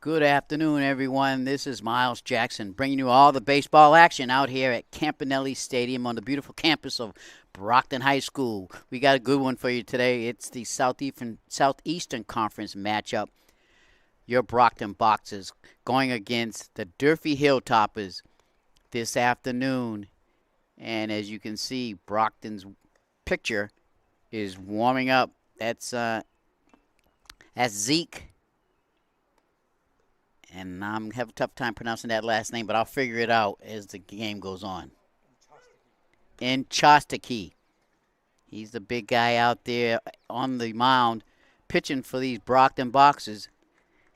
Good afternoon, everyone. This is Miles Jackson bringing you all the baseball action out here at Campanelli Stadium on the beautiful campus of Brockton High School. We got a good one for you today. It's the Southeastern Conference matchup. Your Brockton Boxers going against the Durfee Hilltoppers this afternoon. And as you can see, Brockton's picture is warming up. That's Zeke. And I'm having a tough time pronouncing that last name, but I'll figure it out as the game goes on. In Chostaki. He's the big guy out there on the mound pitching for these Brockton Boxers.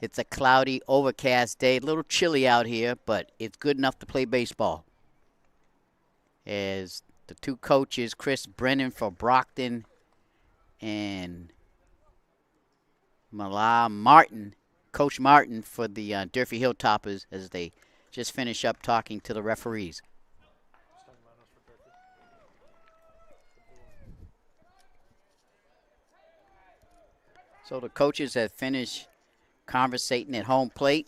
It's a cloudy, overcast day. A little chilly out here, but it's good enough to play baseball. As the two coaches, Chris Brennan for Brockton and Mala Martin, Coach Martin for the Durfee Hilltoppers, as they just finish up talking to the referees. So the coaches have finished conversating at home plate.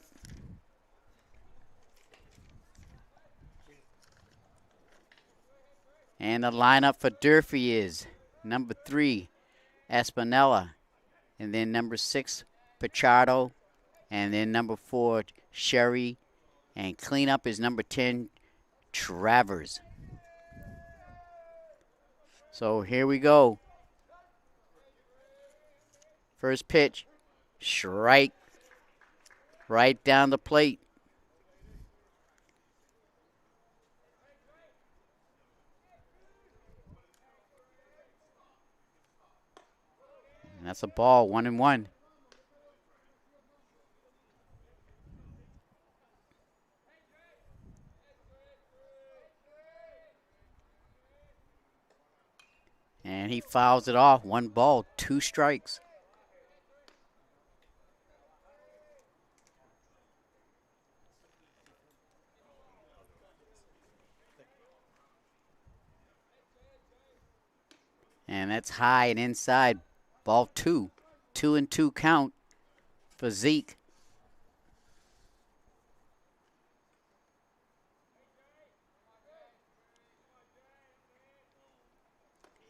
And the lineup for Durfee is number 3, Espinella, and then number 6, Pichardo, and then number 4, Sherry, and cleanup is number 10, Travers. So here we go. First pitch, strike right down the plate. And that's a ball, 1-1. And he fouls it off. 1 ball, 2 strikes. And that's high and inside. Ball 2. 2-2 count for Zeke.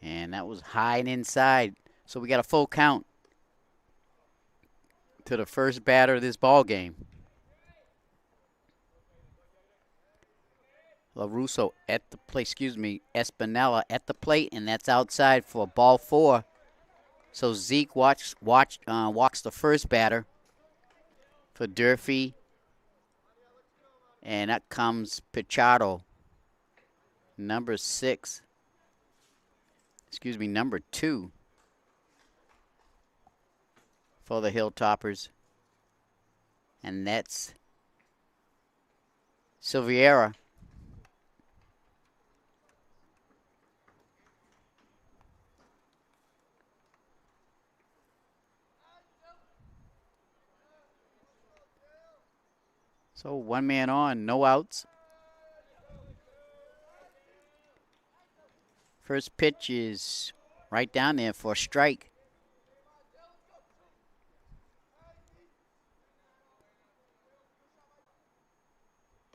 And that was high and inside. So we got a full count to the first batter of this ball game. LaRusso at the plate, Espinella at the plate, and that's outside for ball 4. So Zeke walks the first batter for Durfee, and that comes Pichardo, number 2 for the Hilltoppers, and that's Silveira. So 1 man on, no outs. First pitch is right down there for a strike.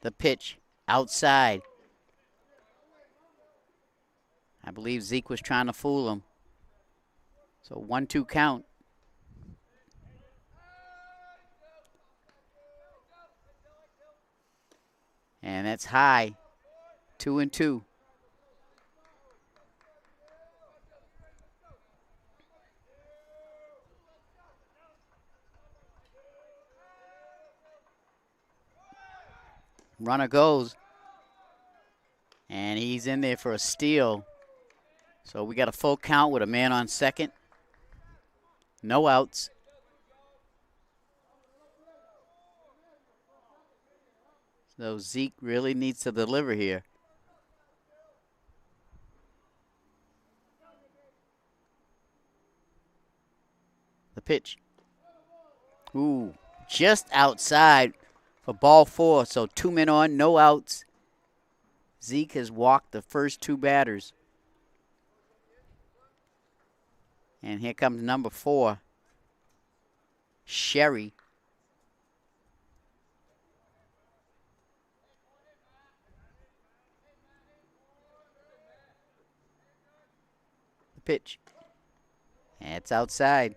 The pitch outside. I believe Zeke was trying to fool him. So 1-2 count. And that's high. 2-2. Runner goes. And he's in there for a steal. So we got a full count with a man on second. No outs. So Zeke really needs to deliver here. The pitch. Ooh, just outside for ball 4. So 2 men on, no outs. Zeke has walked the first 2 batters. And here comes number 4, Sherry. Pitch. And it's outside.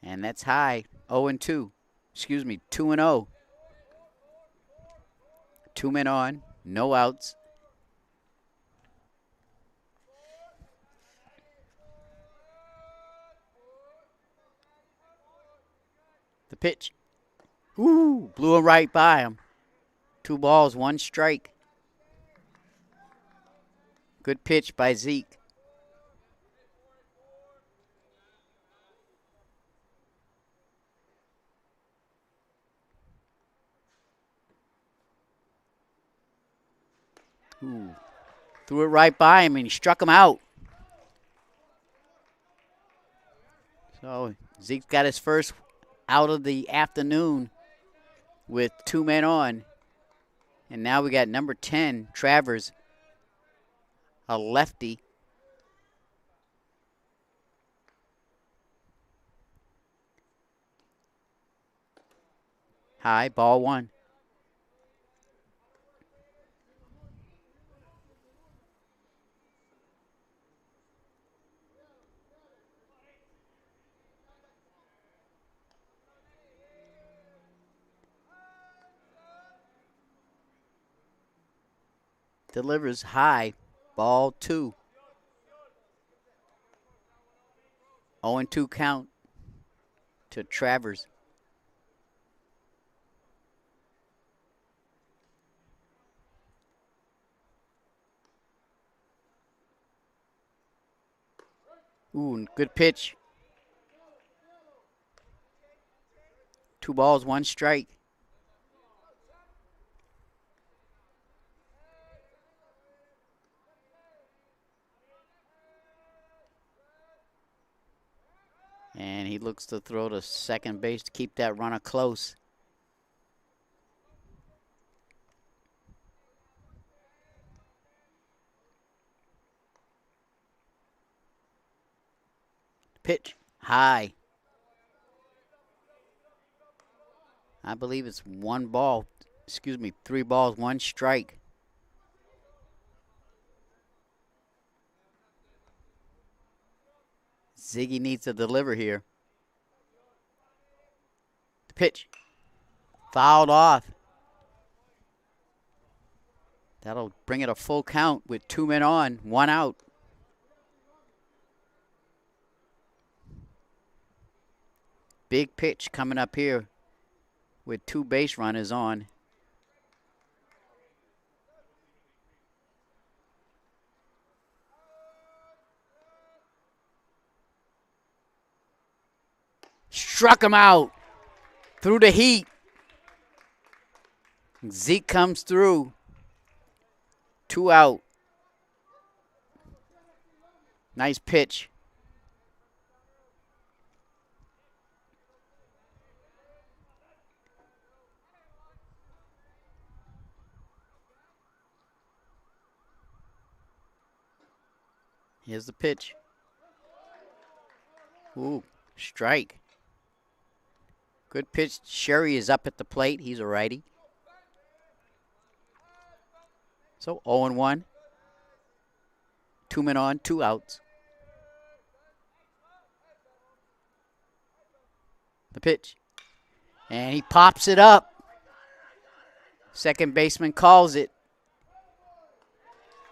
And that's high. 0-2. Excuse me, 2-0. 2 men on, no outs. The pitch. Ooh, blew it right by him. 2 balls, 1 strike. Good pitch by Zeke. Ooh, threw it right by him and he struck him out. So Zeke's got his first out of the afternoon with 2 men on. And now we got number 10, Travers, a lefty. High, ball 1. Delivers high, ball 2. 0-2 count to Travers. Ooh, good pitch. 2 balls, 1 strike. And he looks to throw to second base to keep that runner close. Pitch, high. I believe it's 1 ball, 3 balls, 1 strike. Ziggy needs to deliver here. The pitch. Fouled off. That'll bring it a full count with 2 men on, 1 out. Big pitch coming up here with 2 base runners on. Struck him out through the heat. Zeke comes through. 2 out. Nice pitch. Here's the pitch. Ooh, strike. Good pitch. Sherry is up at the plate. He's a righty. So 0-1. 2 men on, 2 outs. The pitch. And he pops it up. Second baseman calls it.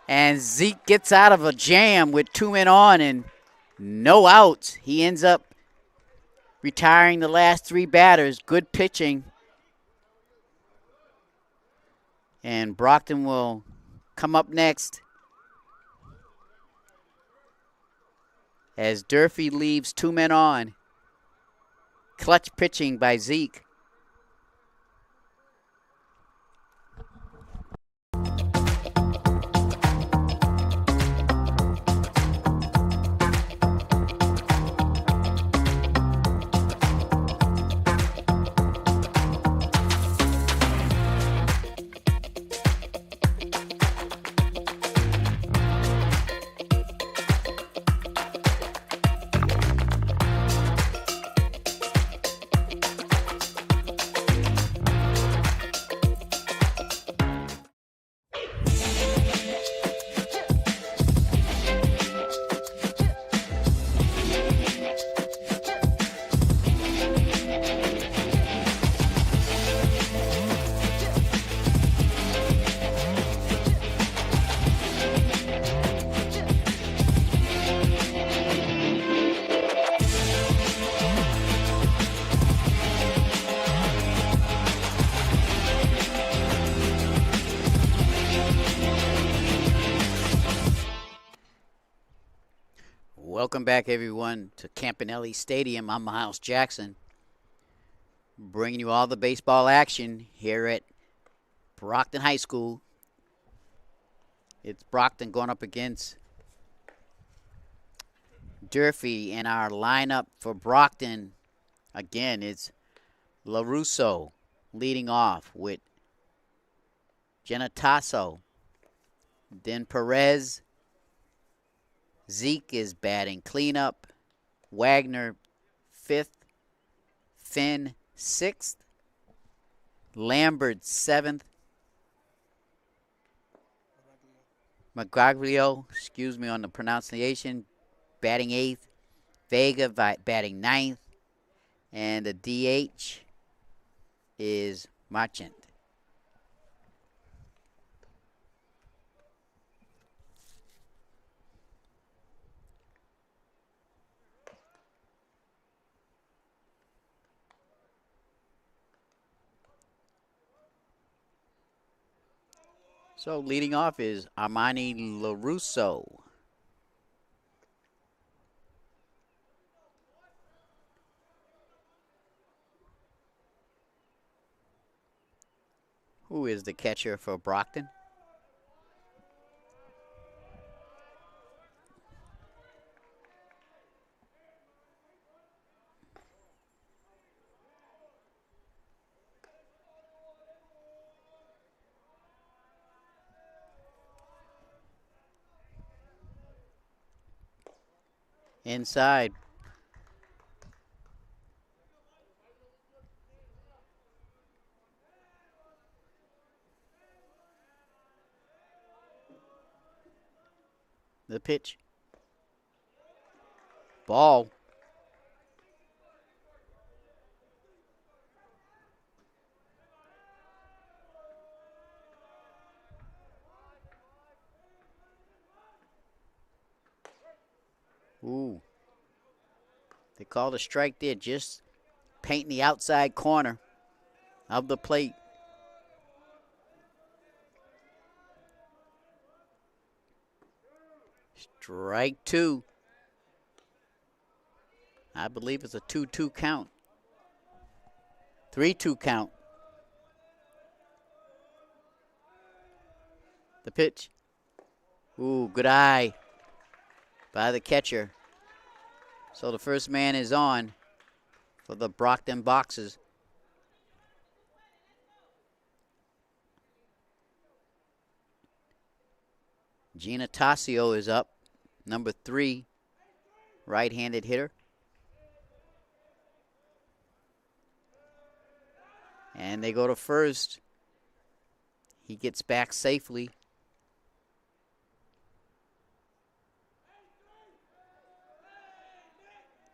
And Zeke gets out of a jam with 2 men on and no outs. He ends up retiring the last 3 batters. Good pitching. And Brockton will come up next as Durfee leaves 2 men on. Clutch pitching by Zeke. Welcome back, everyone, to Campanelli Stadium. I'm Miles Jackson, bringing you all the baseball action here at Brockton High School. It's Brockton going up against Durfee, and our lineup for Brockton, again, is LaRusso leading off with Genetasso, then Perez. Zeke is batting cleanup. Wagner, 5th. Finn, 6th. Lambert, 7th. Magraglio, excuse me on the pronunciation, batting 8th. Vega batting 9th. And the DH is Marchant. So leading off is Armani LaRusso. Who is the catcher for Brockton? Inside. The pitch. Ball. Ooh. They called a strike there, just painting the outside corner of the plate. Strike 2. I believe it's a 2-2 count. 3-2 count. The pitch. Ooh, good eye by the catcher. So the first man is on for the Brockton Boxers. Genetasso is up, number 3, right-handed hitter. And they go to first. He gets back safely.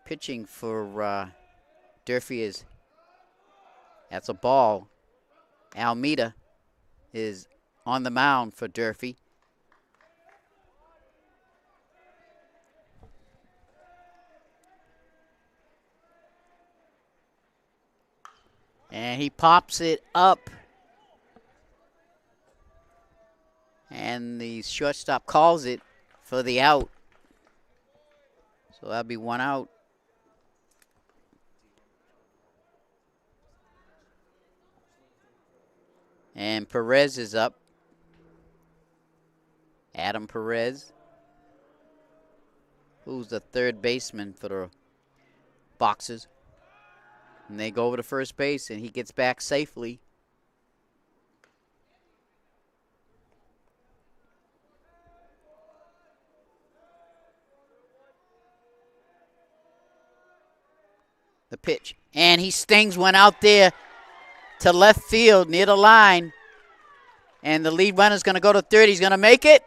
Pitching for Durfee is, that's a ball. Almeida is on the mound for Durfee. And he pops it up. And the shortstop calls it for the out. So that'll be 1 out. And Perez is up. Adam Perez, who's the third baseman for the Boxers. And they go over to first base, and he gets back safely. The pitch. And he stings one out there to left field near the line. And the lead runner's going to go to third. He's going to make it.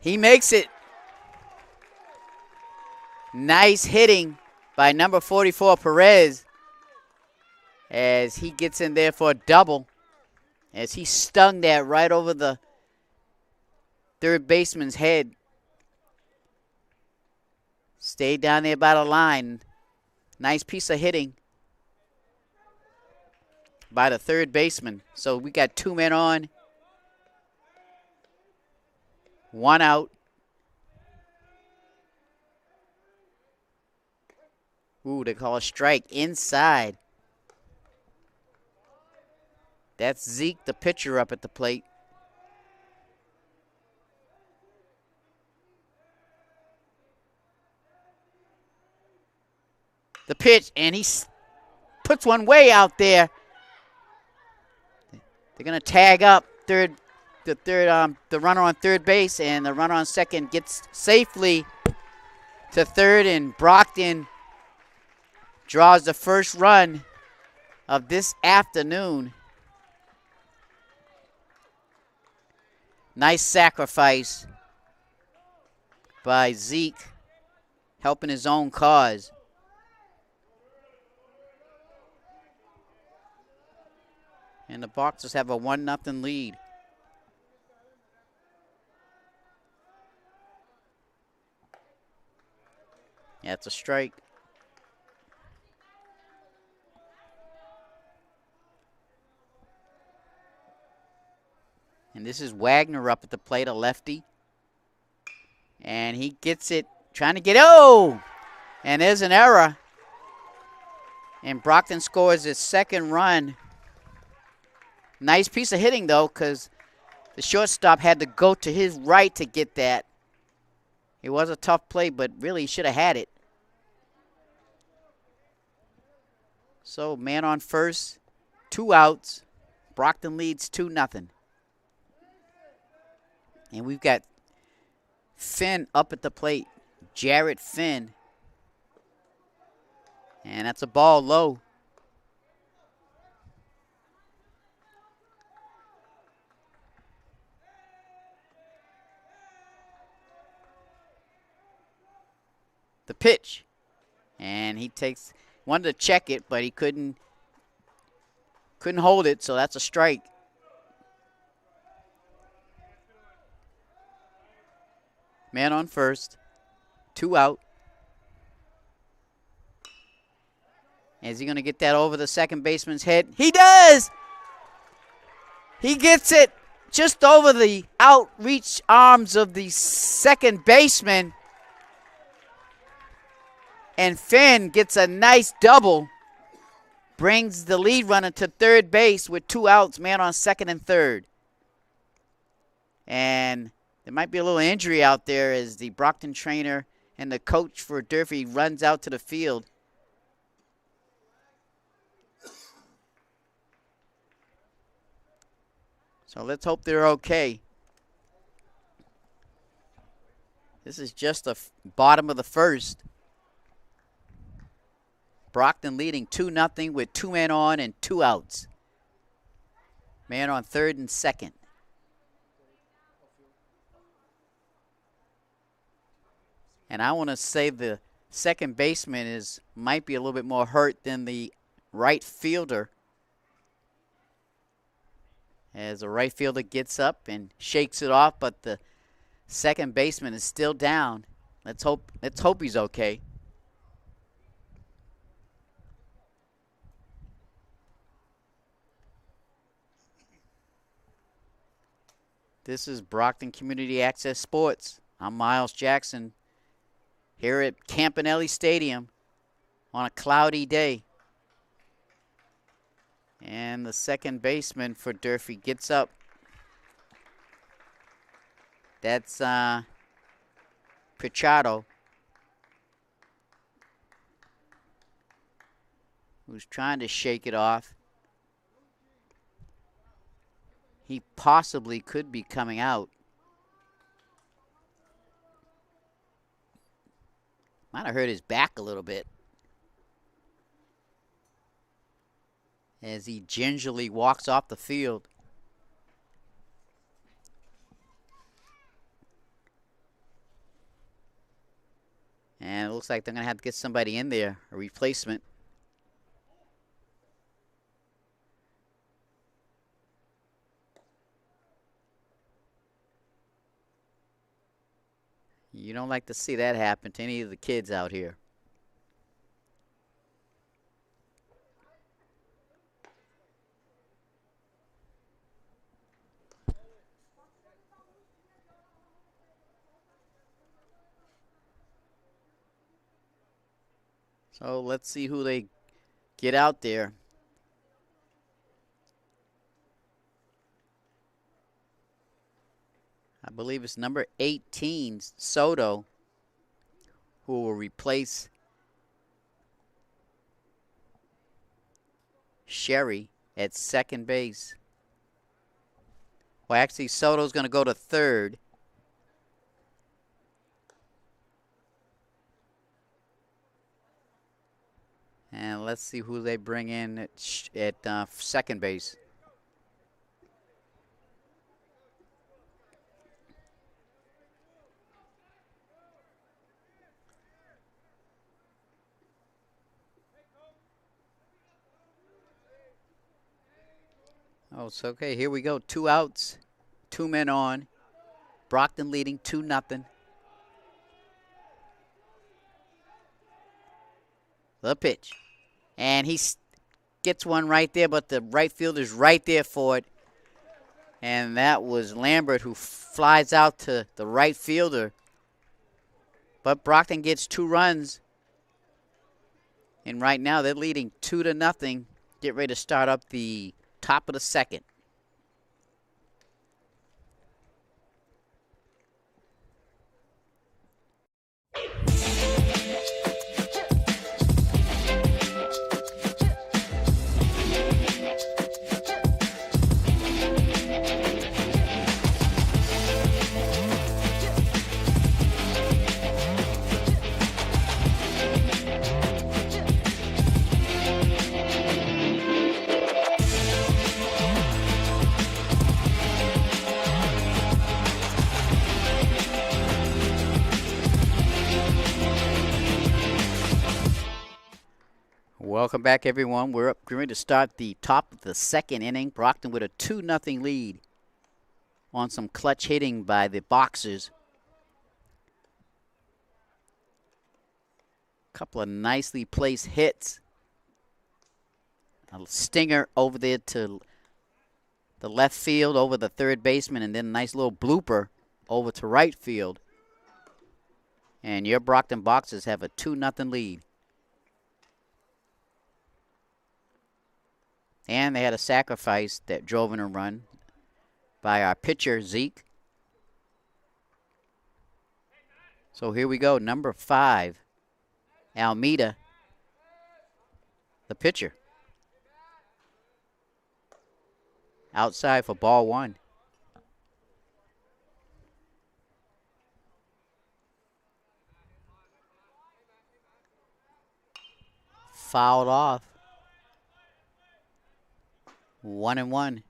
He makes it. Nice hitting by number 44, Perez, as he gets in there for a double, as he stung that right over the third baseman's head. Stayed down there by the line. Nice piece of hitting by the third baseman. So we got 2 men on, 1 out. Ooh, they call a strike inside. That's Zeke, the pitcher, up at the plate. The pitch, and he puts one way out there. They're gonna tag up the runner on third base, and the runner on second gets safely to third, and Brockton draws the first run of this afternoon. Nice sacrifice by Zeke, helping his own cause. And the Boxers have a 1-0 lead. Yeah, it's a strike. And this is Wagner up at the plate, a lefty. And he gets it, trying to get, oh! And there's an error. And Brockton scores his second run. Nice piece of hitting, though, because the shortstop had to go to his right to get that. It was a tough play, but really he should have had it. So, man on first, 2 outs. Brockton leads 2-0. And we've got Finn up at the plate. Jarrett Finn. And that's a ball low. The pitch. And he wanted to check it, but he couldn't hold it, so that's a strike. Man on first, 2 out. Is he going to get that over the second baseman's head? He does! He gets it just over the outreach arms of the second baseman. And Finn gets a nice double. Brings the lead runner to third base with 2 outs, man on second and third. And there might be a little injury out there as the Brockton trainer and the coach for Durfee runs out to the field. So let's hope they're okay. This is just the bottom of the first. Brockton leading 2-0 with 2 men on and 2 outs. Man on third and second. And I want to say the second baseman might be a little bit more hurt than the right fielder. As the right fielder gets up and shakes it off, but the second baseman is still down. Let's hope he's okay. This is Brockton Community Access Sports. I'm Miles Jackson here at Campanelli Stadium on a cloudy day. And the second baseman for Durfee gets up. That's Pichardo, who's trying to shake it off. He possibly could be coming out. Might have hurt his back a little bit as he gingerly walks off the field. And it looks like they're going to have to get somebody in there, a replacement. You don't like to see that happen to any of the kids out here. So let's see who they get out there. I believe it's number 18, Soto, who will replace Sherry at second base. Well, actually, Soto's going to go to third. And let's see who they bring in at second base. Oh, it's okay. Here we go. 2 outs, 2 men on. Brockton leading 2-0. The pitch. And he gets one right there, but the right fielder's right there for it. And that was Lambert, who flies out to the right fielder. But Brockton gets 2 runs. And right now they're leading 2-0. Get ready to start up the top of the second. Welcome back, everyone. We're going to start the top of the second inning. Brockton with a 2-0 lead on some clutch hitting by the Boxers. Couple of nicely placed hits. A stinger over there to the left field over the third baseman, and then a nice little blooper over to right field. And your Brockton Boxers have a 2-0 lead. And they had a sacrifice that drove in a run by our pitcher, Zeke. So here we go, number 5, Almeida, the pitcher. Outside for ball 1. Fouled off. 1-1.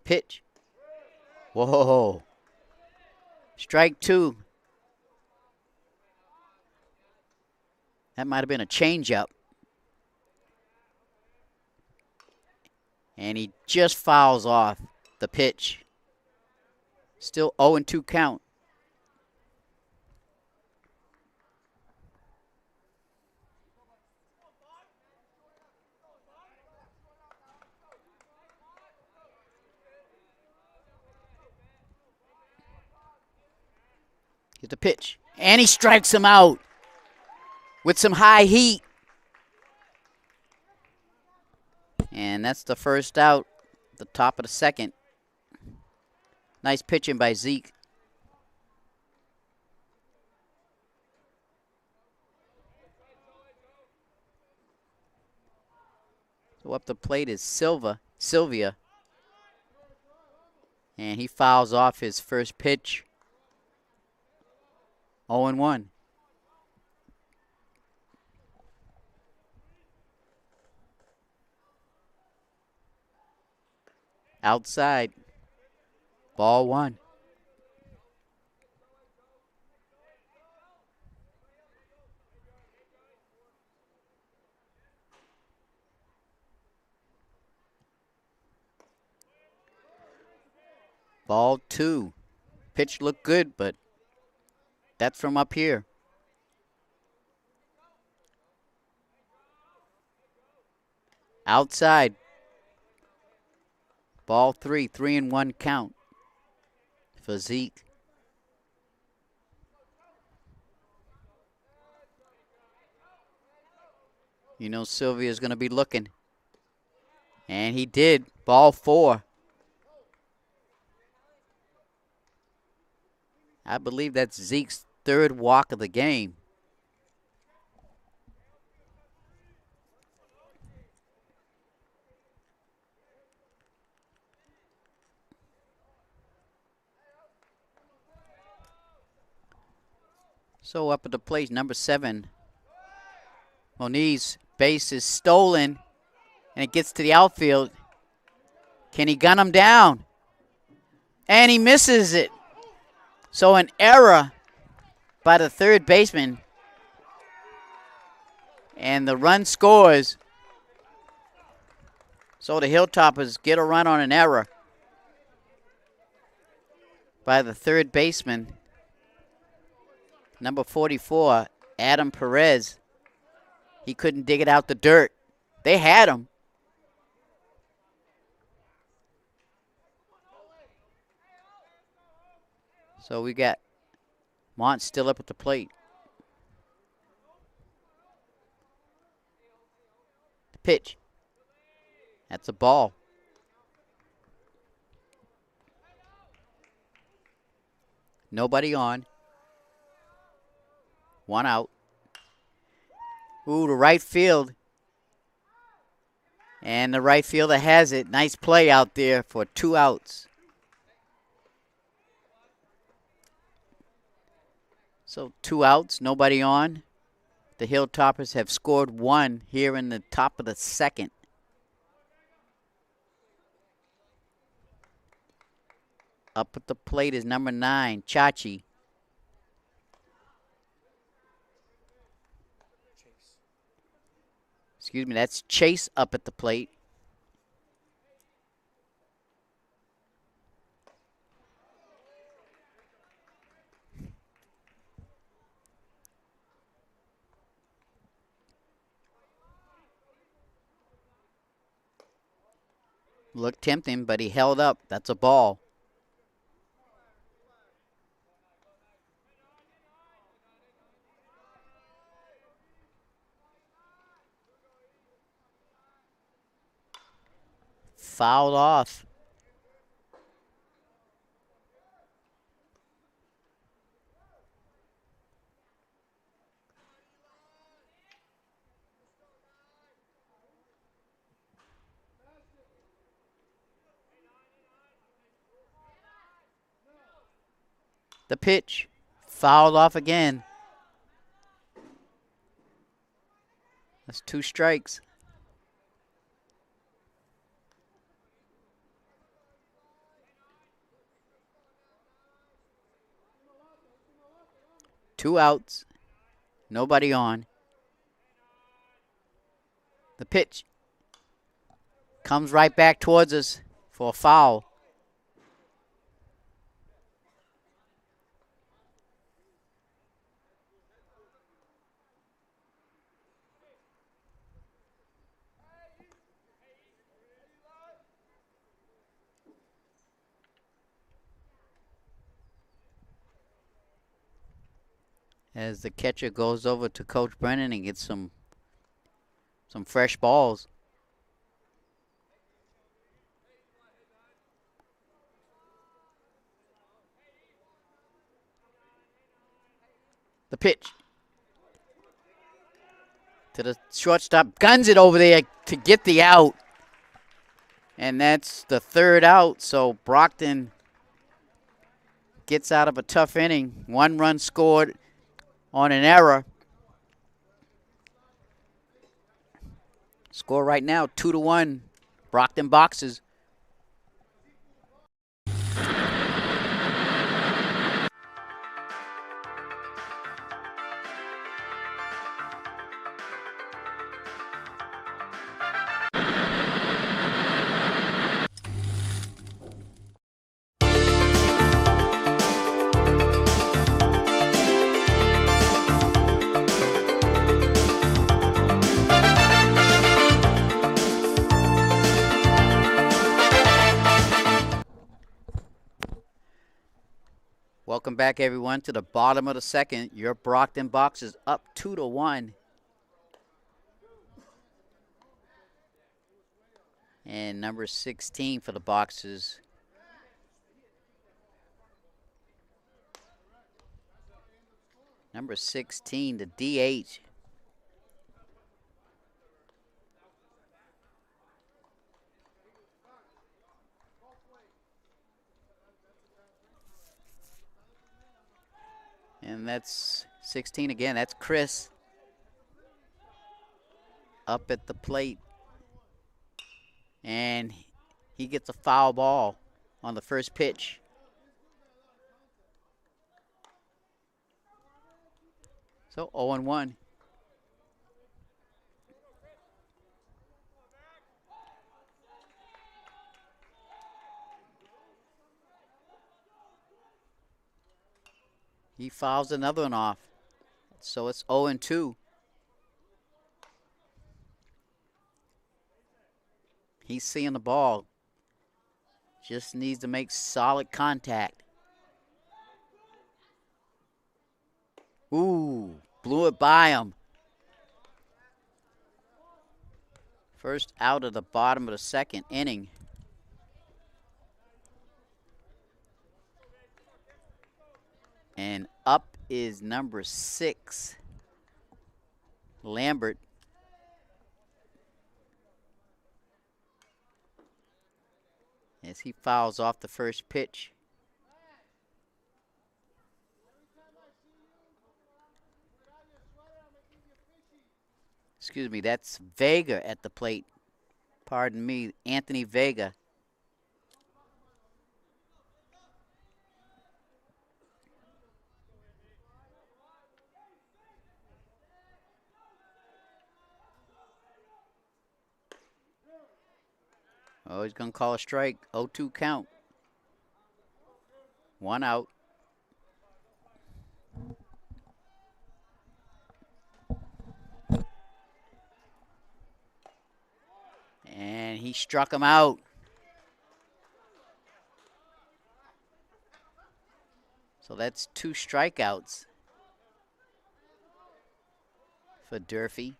Pitch. Whoa. Strike 2. That might have been a changeup. And he just fouls off the pitch. Still 0-2 count. Here's the pitch. And he strikes him out with some high heat. And that's the first out, the top of the second. Nice pitching by Zeke. So up the plate is Sylvia. And he fouls off his first pitch. 0-1. Outside. Ball 1. Ball 2. Pitch looked good, but that's from up here. Outside. Ball 3, 3-1 count for Zeke. You know Sylvia's going to be looking. And he did. Ball 4. I believe that's Zeke's third walk of the game. So up at the plate, number 7. Moniz, base is stolen, and it gets to the outfield. Can he gun him down? And he misses it. So an error by the third baseman. And the run scores. So the Hilltoppers get a run on an error by the third baseman. Number 44, Adam Perez. He couldn't dig it out the dirt. They had him. So we got Mont still up at the plate. The pitch. That's a ball. Nobody on. 1 out. Ooh, to right field. And the right fielder has it. Nice play out there for 2 outs. So 2 outs, nobody on. The Hilltoppers have scored 1 here in the top of the 2nd. Up at the plate is number 9, Chachi. Excuse me, that's Chase up at the plate. Looked tempting, but he held up. That's a ball. Fouled off. The pitch. Fouled off again. That's 2 strikes. Two outs. Nobody on. The pitch comes right back towards us for a foul. As the catcher goes over to Coach Brennan and gets some fresh balls. The pitch to the shortstop, guns it over there to get the out. And that's the 3rd out, so Brockton gets out of a tough inning. 1 run scored on an error. Score right now, 2-1. Brockton Boxers. Welcome back, everyone, to the bottom of the second. Your Brockton box is up 2-1. And number 16 for the boxes. Number 16, the DH. And that's 16 again. That's Chris up at the plate. And he gets a foul ball on the first pitch. So 0-1. He fouls another one off. So it's 0-2. He's seeing the ball. Just needs to make solid contact. Ooh, blew it by him. First out of the bottom of the second inning. And up is number 6, Lambert. As he fouls off the first pitch. Excuse me, that's Vega at the plate. Pardon me, Anthony Vega. Oh, he's going to call a strike. 0-2 count. 1 out. And he struck him out. So that's 2 strikeouts for Durfee.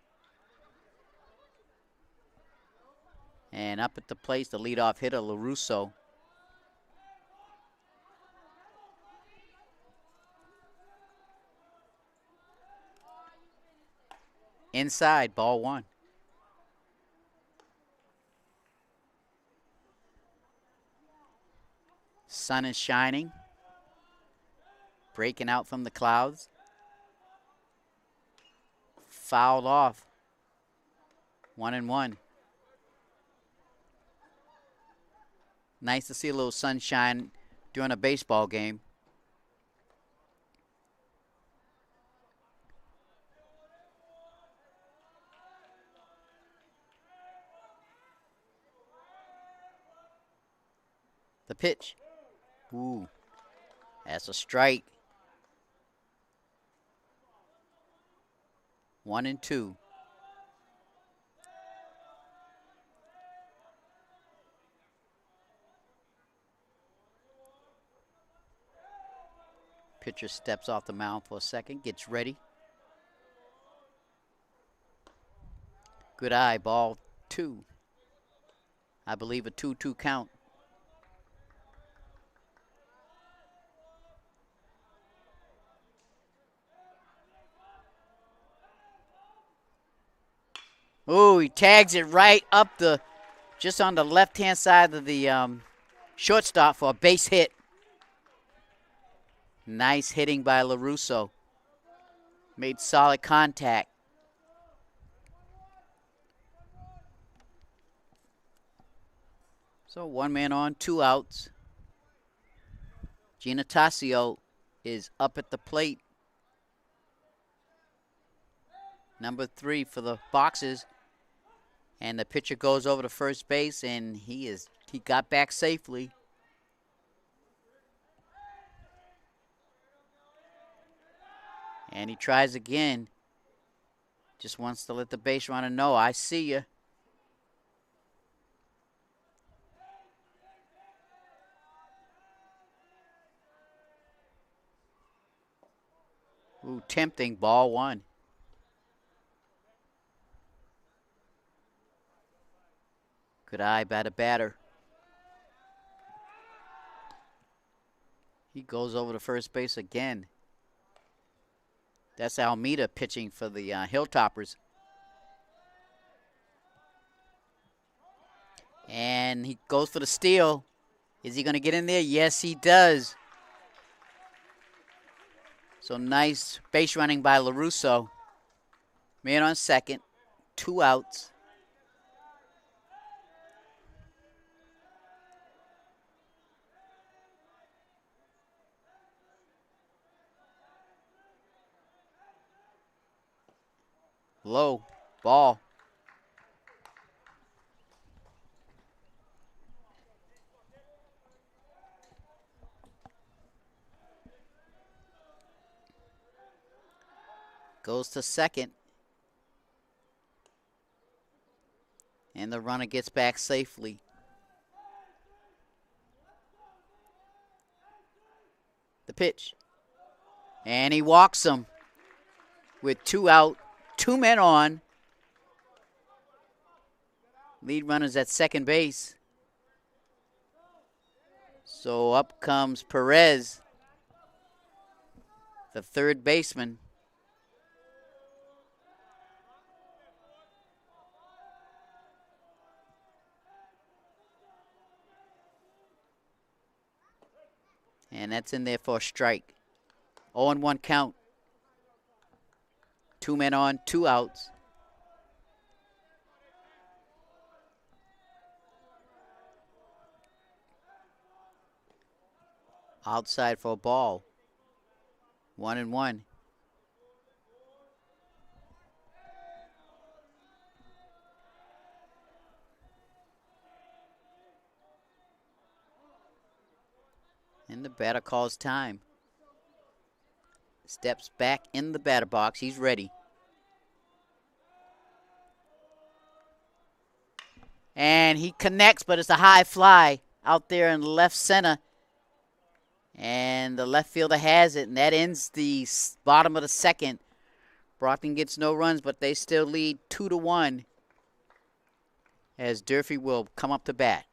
And up at the plate, the leadoff hitter, LaRusso. Inside, ball 1. Sun is shining, breaking out from the clouds. Fouled off. 1-1. Nice to see a little sunshine during a baseball game. The pitch. Ooh, that's a strike. 1-2. Pitcher steps off the mound for a second, gets ready. Good eye, ball 2. I believe a 2-2 count. Oh, he tags it right up just on the left-hand side of the shortstop for a base hit. Nice hitting by LaRusso. Made solid contact. So 1 man on, 2 outs. Giannatasio is up at the plate. Number 3 for the boxes. And the pitcher goes over to first base, and he got back safely. And he tries again. Just wants to let the base runner know, I see you. Ooh, tempting. Ball one. Good eye by the batter. He goes over to first base again. That's Almeida pitching for the Hilltoppers. And he goes for the steal. Is he going to get in there? Yes, he does. So nice base running by LaRusso. Man on second. 2 outs. Low. Ball. Goes to second. And the runner gets back safely. The pitch. And he walks him with 2 out, 2 men on. Lead runner's at second base. So up comes Perez, the third baseman. And that's in there for a strike. 0-1 count. 2 men on, 2 outs. Outside for a ball. 1-1. And the batter calls time. Steps back in the batter box. He's ready. And he connects, but it's a high fly out there in left center. And the left fielder has it, and that ends the bottom of the second. Brockton gets no runs, but they still lead 2-1 as Durfee will come up to bat.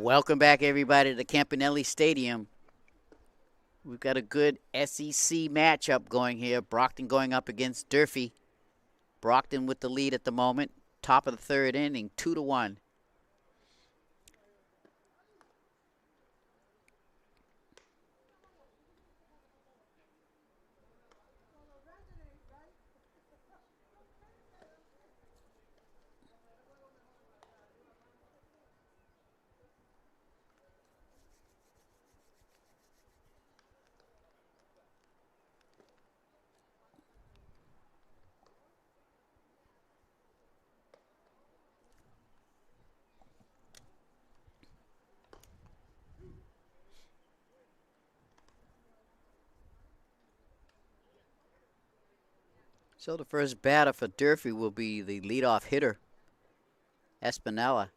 Welcome back, everybody, to the Campanelli Stadium. We've got a good SEC matchup going here. Brockton going up against Durfee. Brockton with the lead at the moment. Top of the third inning, 2-1. So the first batter for Durfee will be the leadoff hitter, Espinella.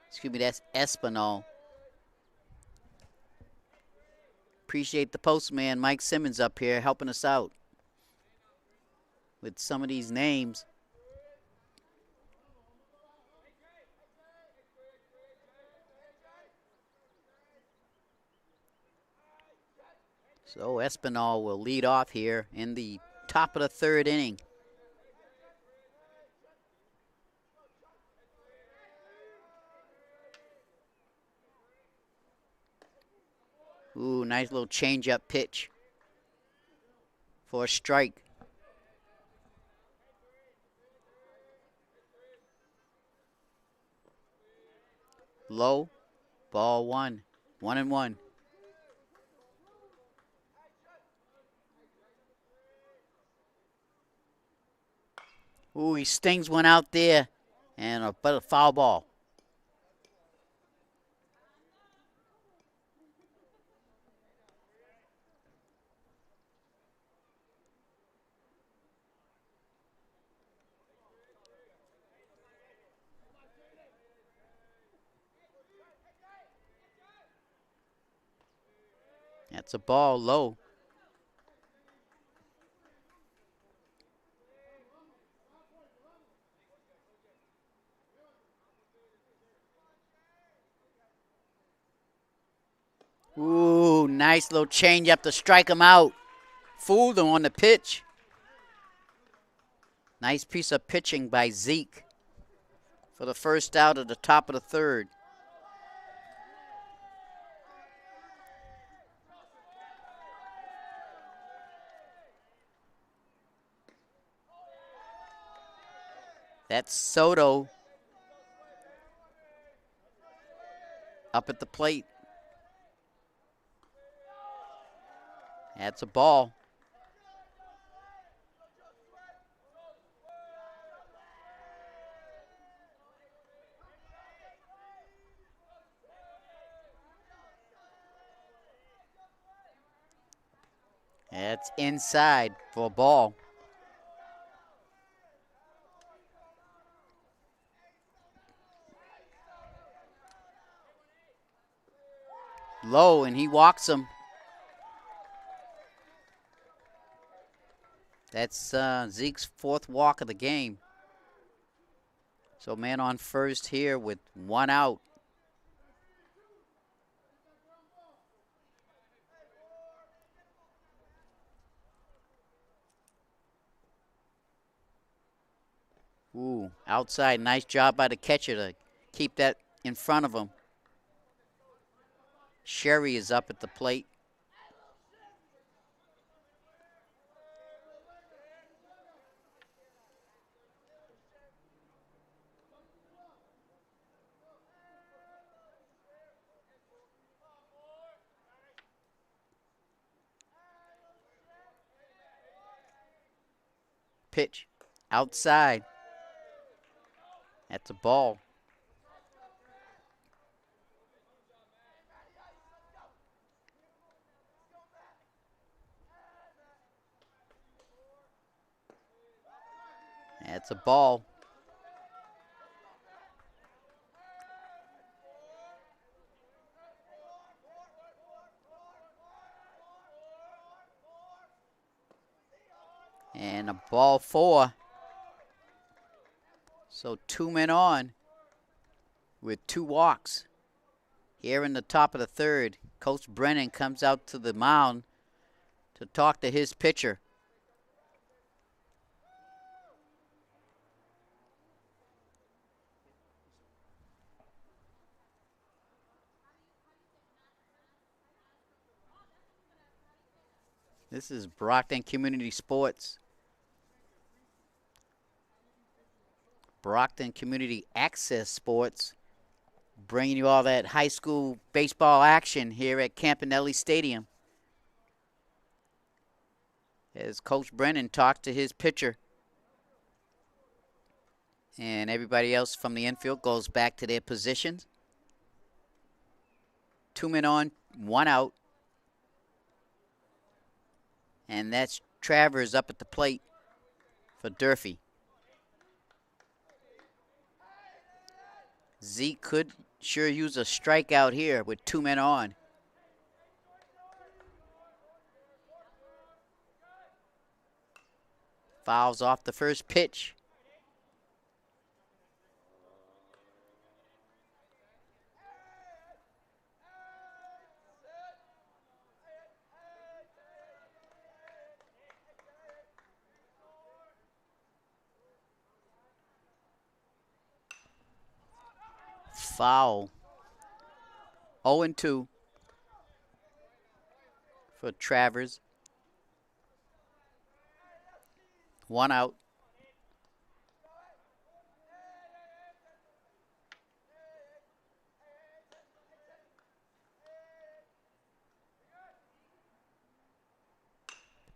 Excuse me, that's Espinal. Appreciate the postman, Mike Simmons, up here helping us out with some of these names. So Espinal will lead off here in the top of the third inning. Ooh, nice little change-up pitch for a strike. Low, ball one, 1-1. Ooh, he stings one out there, and but a foul ball. That's a ball low. Ooh, nice little change up to strike him out. Fooled him on the pitch. Nice piece of pitching by Zeke for the first out at the top of the third. That's Soto up at the plate. That's a ball. That's inside for a ball. Low, and he walks him. That's Zeke's fourth walk of the game. So man on first here with one out. Ooh, outside. Nice job by the catcher to keep that in front of him. Sherry is up at the plate. Pitch outside. That's a ball. That's a ball. And a ball four. So 2 men on with 2 walks. Here in the top of the third, Coach Brennan comes out to the mound to talk to his pitcher. This is Brockton Community Sports. Brockton Community Access Sports, bringing you all that high school baseball action here at Campanelli Stadium. As Coach Brennan talked to his pitcher. And everybody else from the infield goes back to their positions. 2 men on, 1 out. And that's Travers up at the plate for Durfee. Zeke could sure use a strikeout here with 2 men on. Fouls off the first pitch. Foul. 0-2 for Travers. 1 out.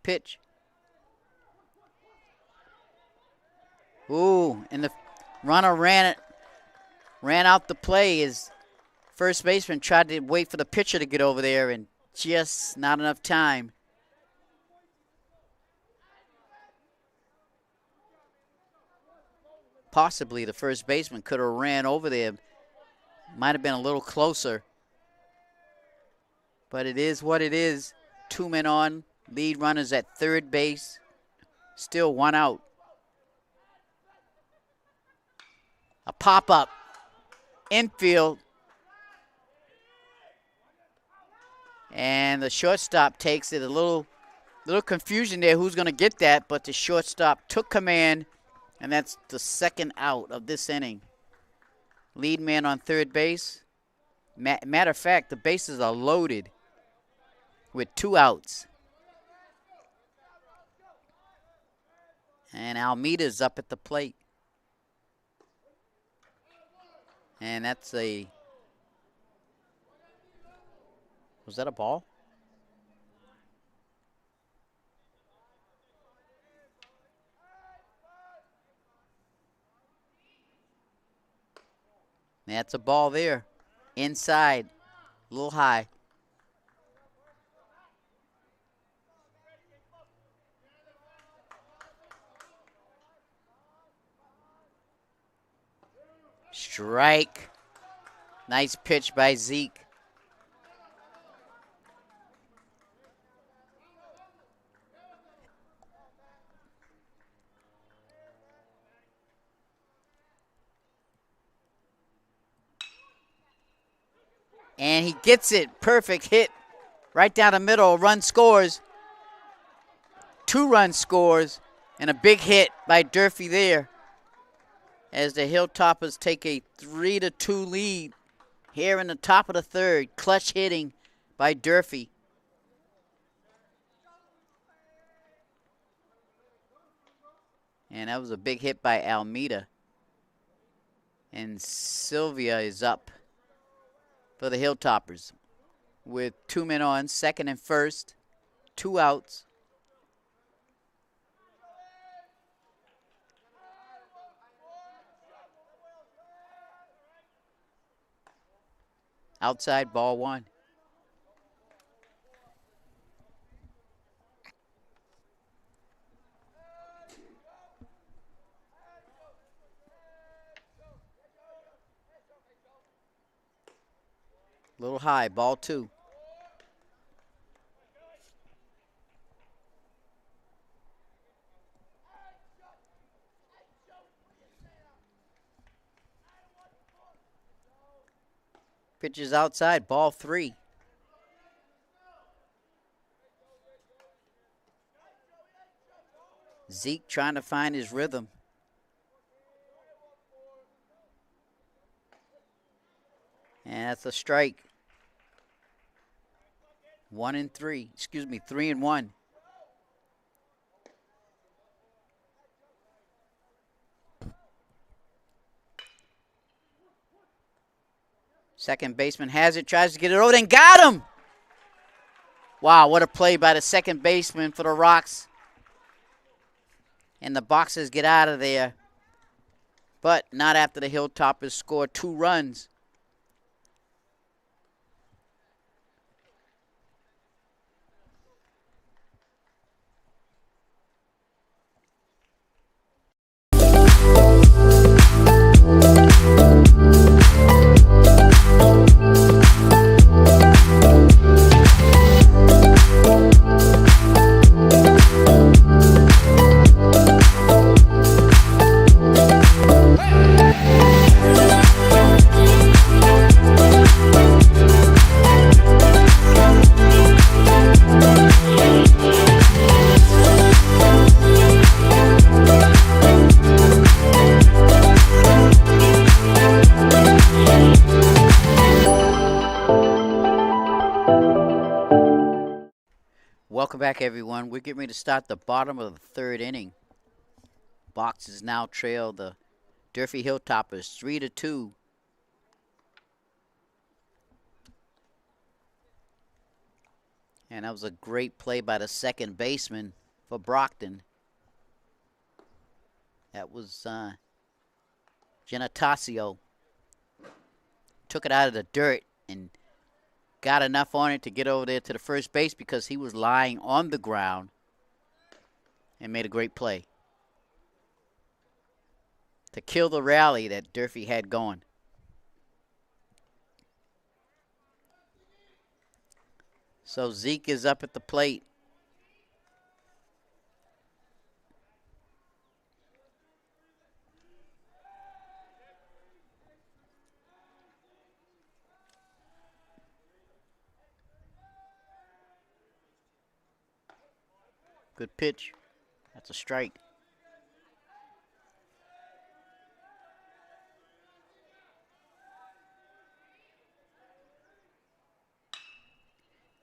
Pitch. Ooh, and the runner ran out the play. His first baseman tried to wait for the pitcher to get over there, and just not enough time. Possibly the first baseman could have ran over there. Might have been a little closer. But it is what it is. 2 men on. Lead runners at third base. Still 1 out. A pop-up. Infield. And the shortstop takes it. A little confusion there who's going to get that, but the shortstop took command, and that's the 2nd out of this inning. Lead man on third base. Matter of fact, the bases are loaded with 2 outs. And Almeida's up at the plate. And that's a... Was that a ball? That's a ball there. Inside. A little high. Strike. Nice pitch by Zeke. And he gets it. Perfect hit. Right down the middle. Run scores. 2 runs scores. And a big hit by Durfee there. As the Hilltoppers take a 3-2 lead here in the top of the 3rd. Clutch hitting by Durfee. And that was a big hit by Almeida. And Sylvia is up for the Hilltoppers with 2 men on, 2nd and 1st, 2 outs. Outside, ball 1. Little high, ball 2. Pitches outside, ball 3. Zeke trying to find his rhythm. And that's a strike. 1-3. Excuse me, 3-1. Second baseman has it, tries to get it over, and got him! Wow, what a play by the second baseman for the Rocks. And the Boxers get out of there. But not after the Hilltoppers score 2 runs. Welcome back, everyone. We're getting ready to start the bottom of the third inning. Boxers now trail the Durfee Hilltoppers 3-2. And that was a great play by the second baseman for Brockton. That was Genatasio. Took it out of the dirt and got enough on it to get over there to the first base because he was lying on the ground and made a great play to kill the rally that Durfee had going. So Zeke is up at the plate. Good pitch. That's a strike.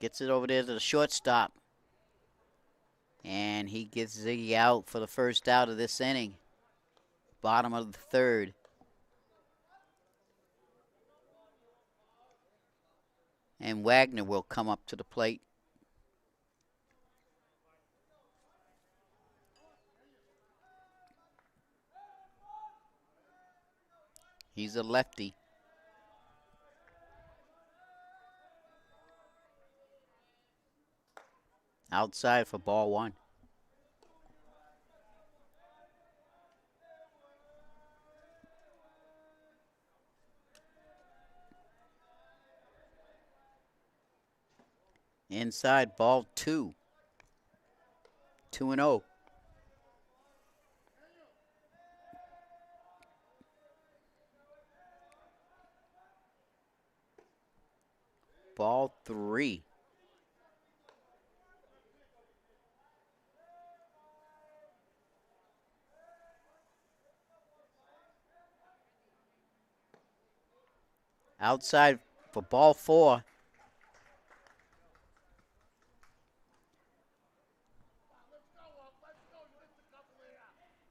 Gets it over there to the shortstop. And he gets Ziggy out for the first out of this inning. Bottom of the third. And Wagner will come up to the plate. He's a lefty. Outside for ball one. Inside, ball two. 2-0. Ball three. Outside for ball four.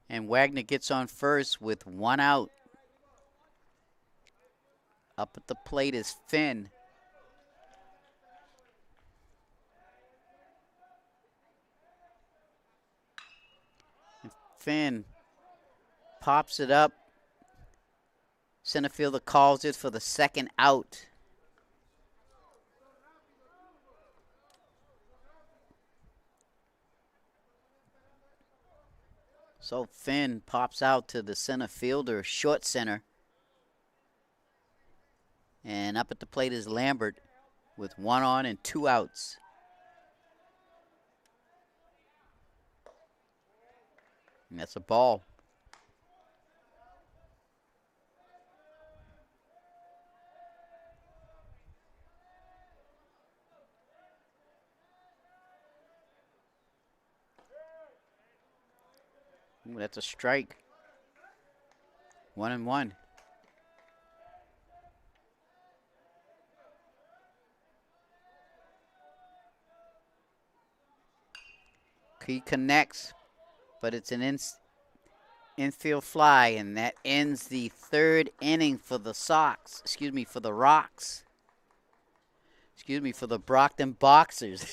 And Wagner gets on first with one out. Up at the plate is Finn. And Finn pops it up. Center fielder calls it for the second out. So Finn pops out to the center fielder, short center. And up at the plate is Lambert with one on and two outs. And that's a ball. Ooh, that's a strike. 1-1. He connects, but it's an infield fly, and that ends the third inning for the Sox. Excuse me, for the Rocks. Excuse me, for the Brockton Boxers.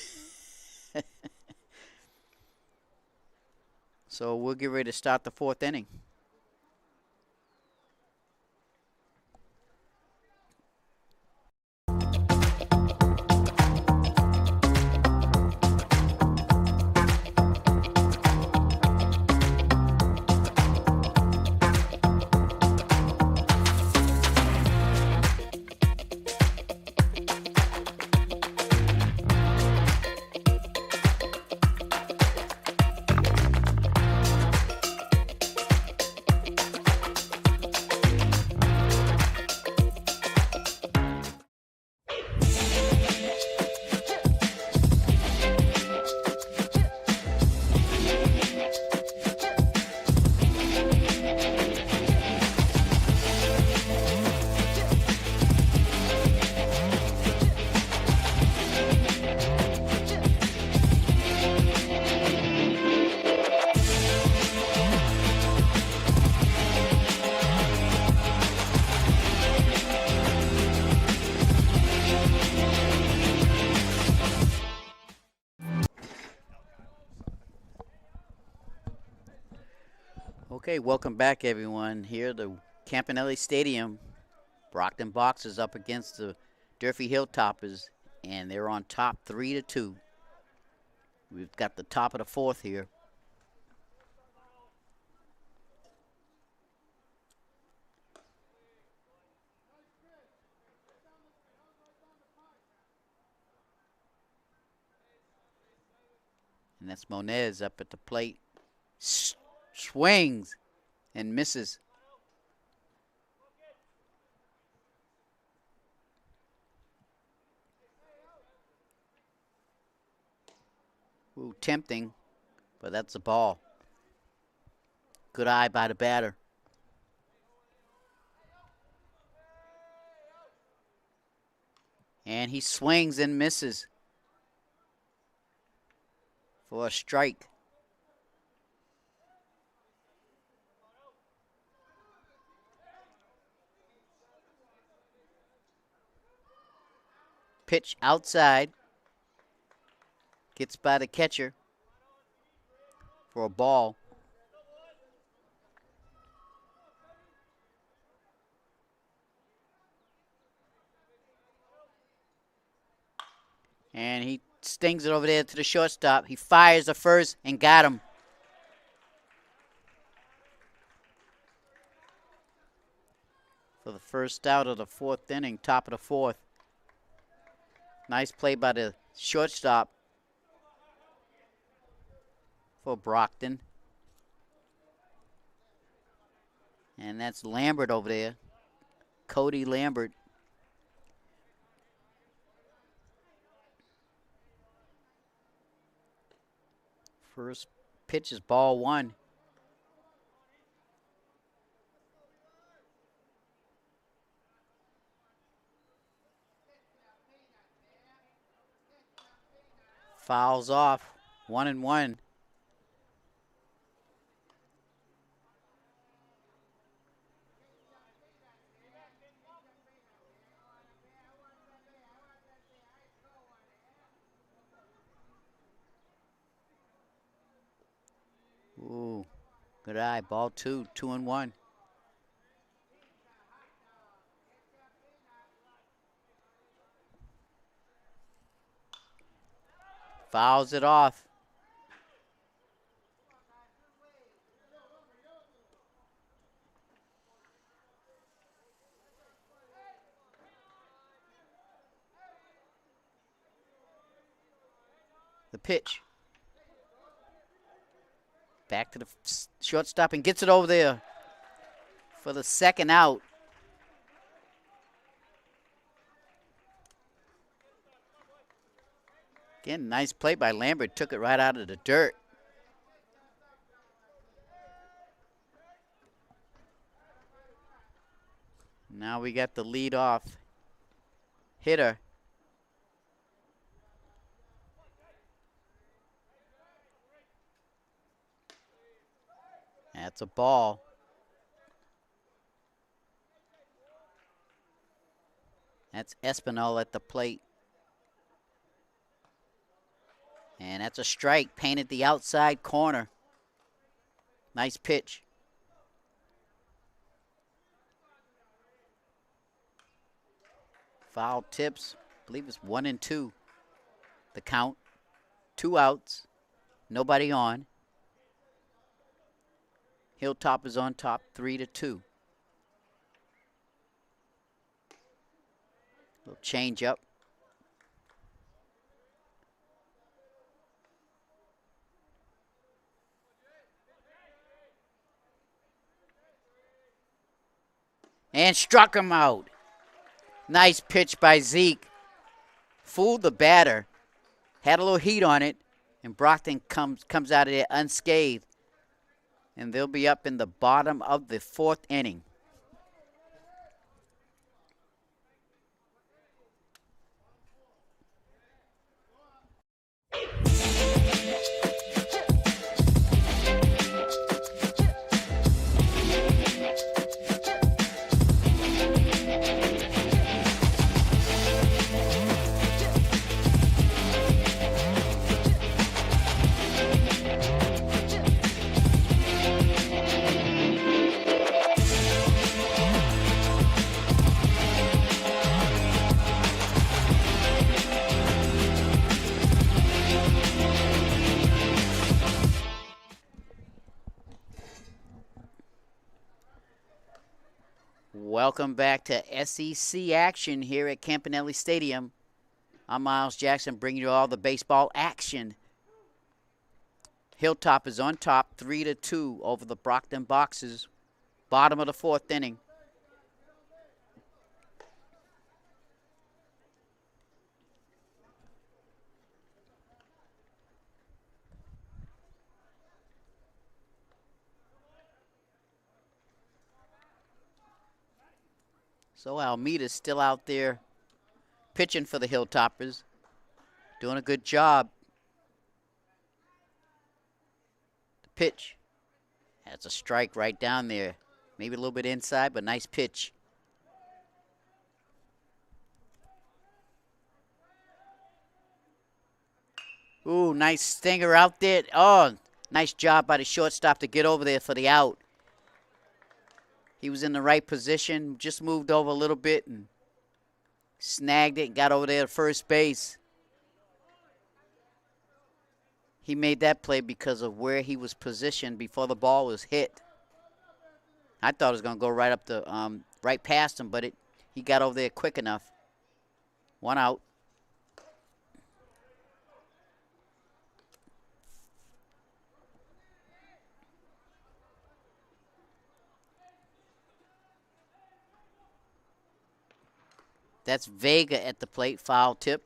So we'll get ready to start the fourth inning. Okay, welcome back, everyone. Here, the Campanelli Stadium. Brockton Boxers up against the Durfee Hilltoppers, and they're on top 3-2. We've got the top of the fourth here. And that's Monez up at the plate. Swings and misses. Ooh, tempting, but that's a ball. Good eye by the batter. And he swings and misses for a strike. Pitch outside. Gets by the catcher for a ball. And he stings it over there to the shortstop. He fires the first and got him. For the first out of the fourth inning, top of the fourth. Nice play by the shortstop for Brockton. And that's Lambert over there. Cody Lambert. First pitch is ball one. Fouls off. 1-1. Ooh, good eye. Ball two, 2-1. Fouls it off. The pitch. Back to the shortstop and gets it over there for the second out. Again, nice play by Lambert. Took it right out of the dirt. Now we got the leadoff hitter. That's a ball. That's Espinal at the plate. And that's a strike, painted the outside corner. Nice pitch. Foul tips. I believe it's 1-2. The count. 2 outs. Nobody on. Hilltoppers on top 3-2. Little change up. And struck him out. Nice pitch by Zeke. Fooled the batter. Had a little heat on it. And Brockton comes out of there unscathed. And they'll be up in the bottom of the fourth inning. Welcome back to SEC action here at Campanelli Stadium. I'm Miles Jackson, bringing you all the baseball action. Hilltoppers on top, 3-2 over the Brockton Boxers. Bottom of the fourth inning. So Almeida's still out there pitching for the Hilltoppers. Doing a good job. The pitch. That's a strike right down there. Maybe a little bit inside, but nice pitch. Ooh, nice stinger out there. Oh, nice job by the shortstop to get over there for the out. He was in the right position, just moved over a little bit and snagged it and got over there to first base. He made that play because of where he was positioned before the ball was hit. I thought it was going to go right up the right past him, but he got over there quick enough. One out. That's Vega at the plate, foul tip.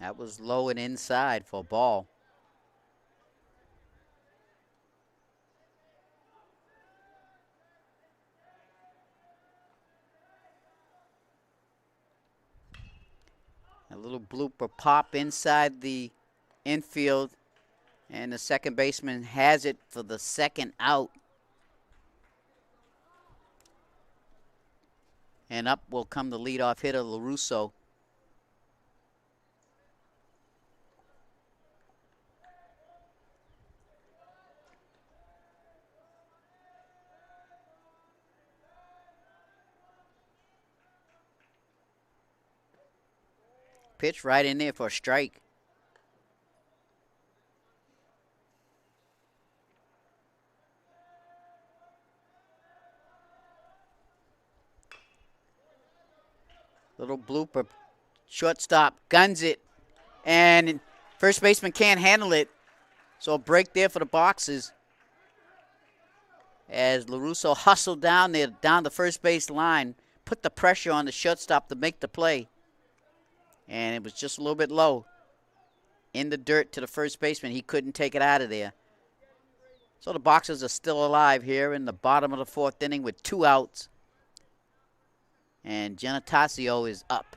That was low and inside for a ball. A little blooper pop inside the infield, and the second baseman has it for the second out. And up will come the leadoff hitter, LaRusso. Pitch right in there for a strike. Little blooper. Shortstop guns it. And first baseman can't handle it. So a break there for the Boxers. As LaRusso hustled down there, down the first base line. Put the pressure on the shortstop to make the play. And it was just a little bit low. In the dirt to the first baseman. He couldn't take it out of there. So the Boxers are still alive here in the bottom of the fourth inning with 2 outs. And Genatasio is up.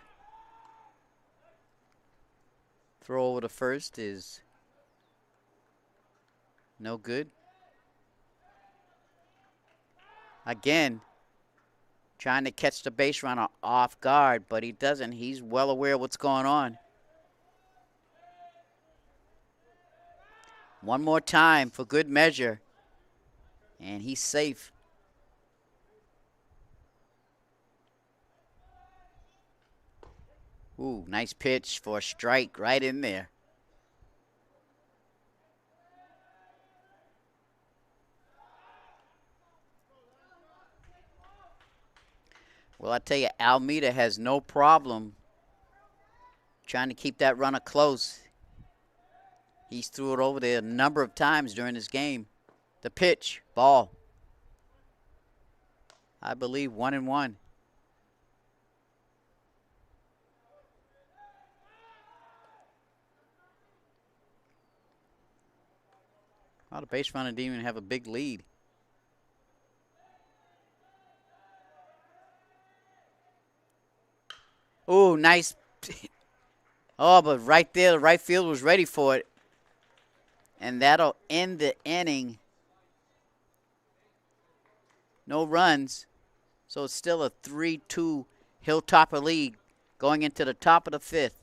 Throw over to first is no good. Again, trying to catch the base runner off guard, but he doesn't. He's well aware of what's going on. One more time for good measure. And he's safe. Ooh, nice pitch for a strike right in there. Well, I tell you, Almeida has no problem trying to keep that runner close. He's threw it over there a number of times during this game. The pitch, ball. I believe 1-1. Well, the base runner didn't even have a big lead. Oh, nice. Oh, but right there, the right field was ready for it. And that'll end the inning. No runs. So it's still a 3-2 Hilltopper lead going into the top of the 5th.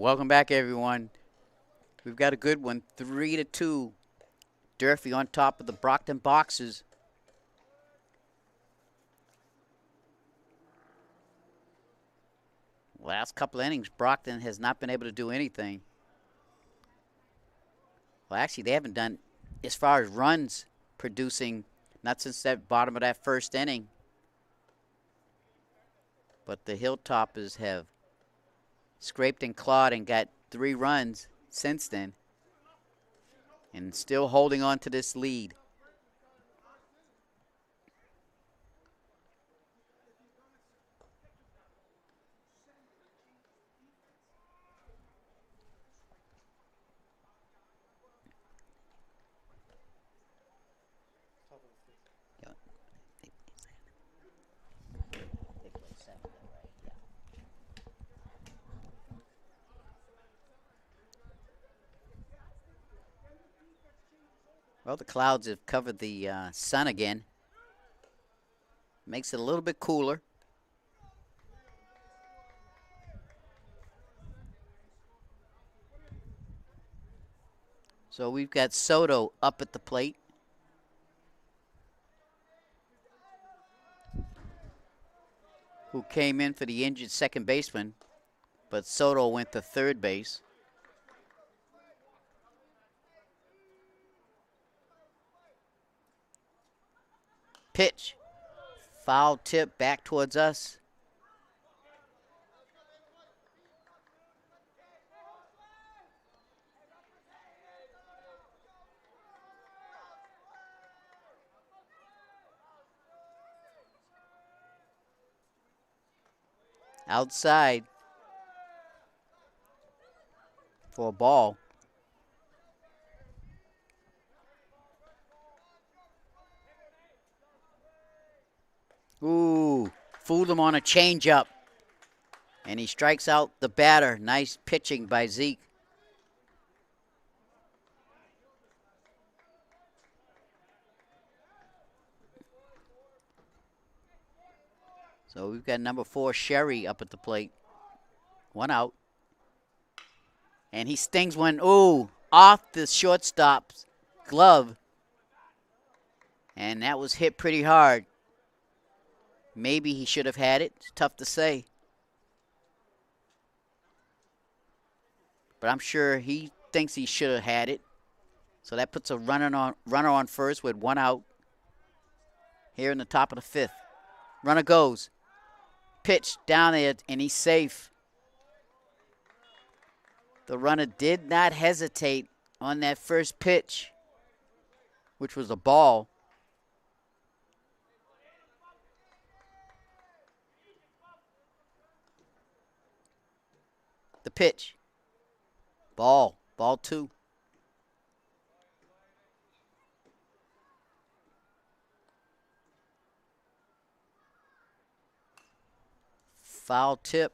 Welcome back, everyone. We've got a good one, 3-2. Durfee on top of the Brockton Boxers. Last couple innings, Brockton has not been able to do anything. Well, actually, they haven't done, as far as runs producing, not since that bottom of that first inning. But the Hilltoppers have scraped and clawed and got 3 runs since then, and still holding on to this lead. Well, the clouds have covered the sun again. Makes it a little bit cooler. So we've got Soto up at the plate. Who came in for the injured second baseman, but Soto went to third base. Pitch. Foul tip back towards us. Outside for a ball. Ooh, fooled him on a changeup. And he strikes out the batter. Nice pitching by Zeke. So we've got number 4, Sherry, up at the plate. 1 out. And he stings one, ooh, off the shortstop's glove. And that was hit pretty hard. Maybe he should have had it. It's tough to say. But I'm sure he thinks he should have had it. So that puts a runner on first with 1 out. Here in the top of the 5th. Runner goes. Pitch down there, and he's safe. The runner did not hesitate on that first pitch, which was a ball. The pitch. Ball. Ball 2. Foul tip.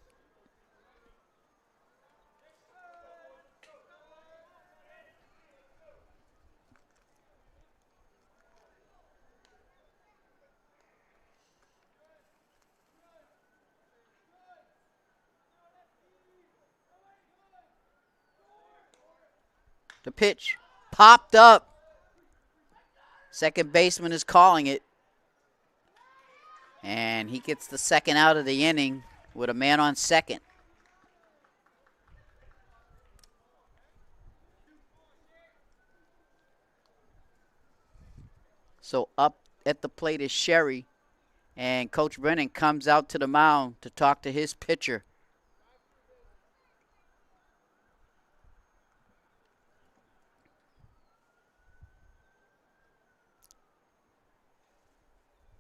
The pitch popped up. Second baseman is calling it. And he gets the second out of the inning with a man on second. So up at the plate is Sherry. And Coach Brennan comes out to the mound to talk to his pitcher.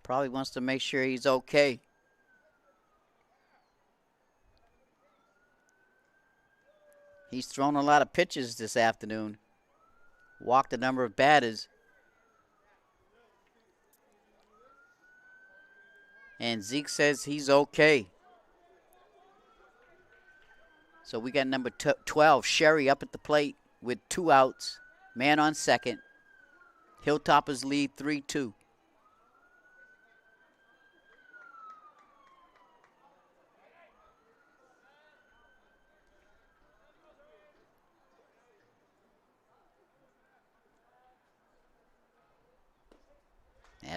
Probably wants to make sure he's okay. He's thrown a lot of pitches this afternoon. Walked a number of batters. And Zeke says he's okay. So we got number 12, Sherry, up at the plate with 2 outs. Man on second. Hilltoppers lead 3-2.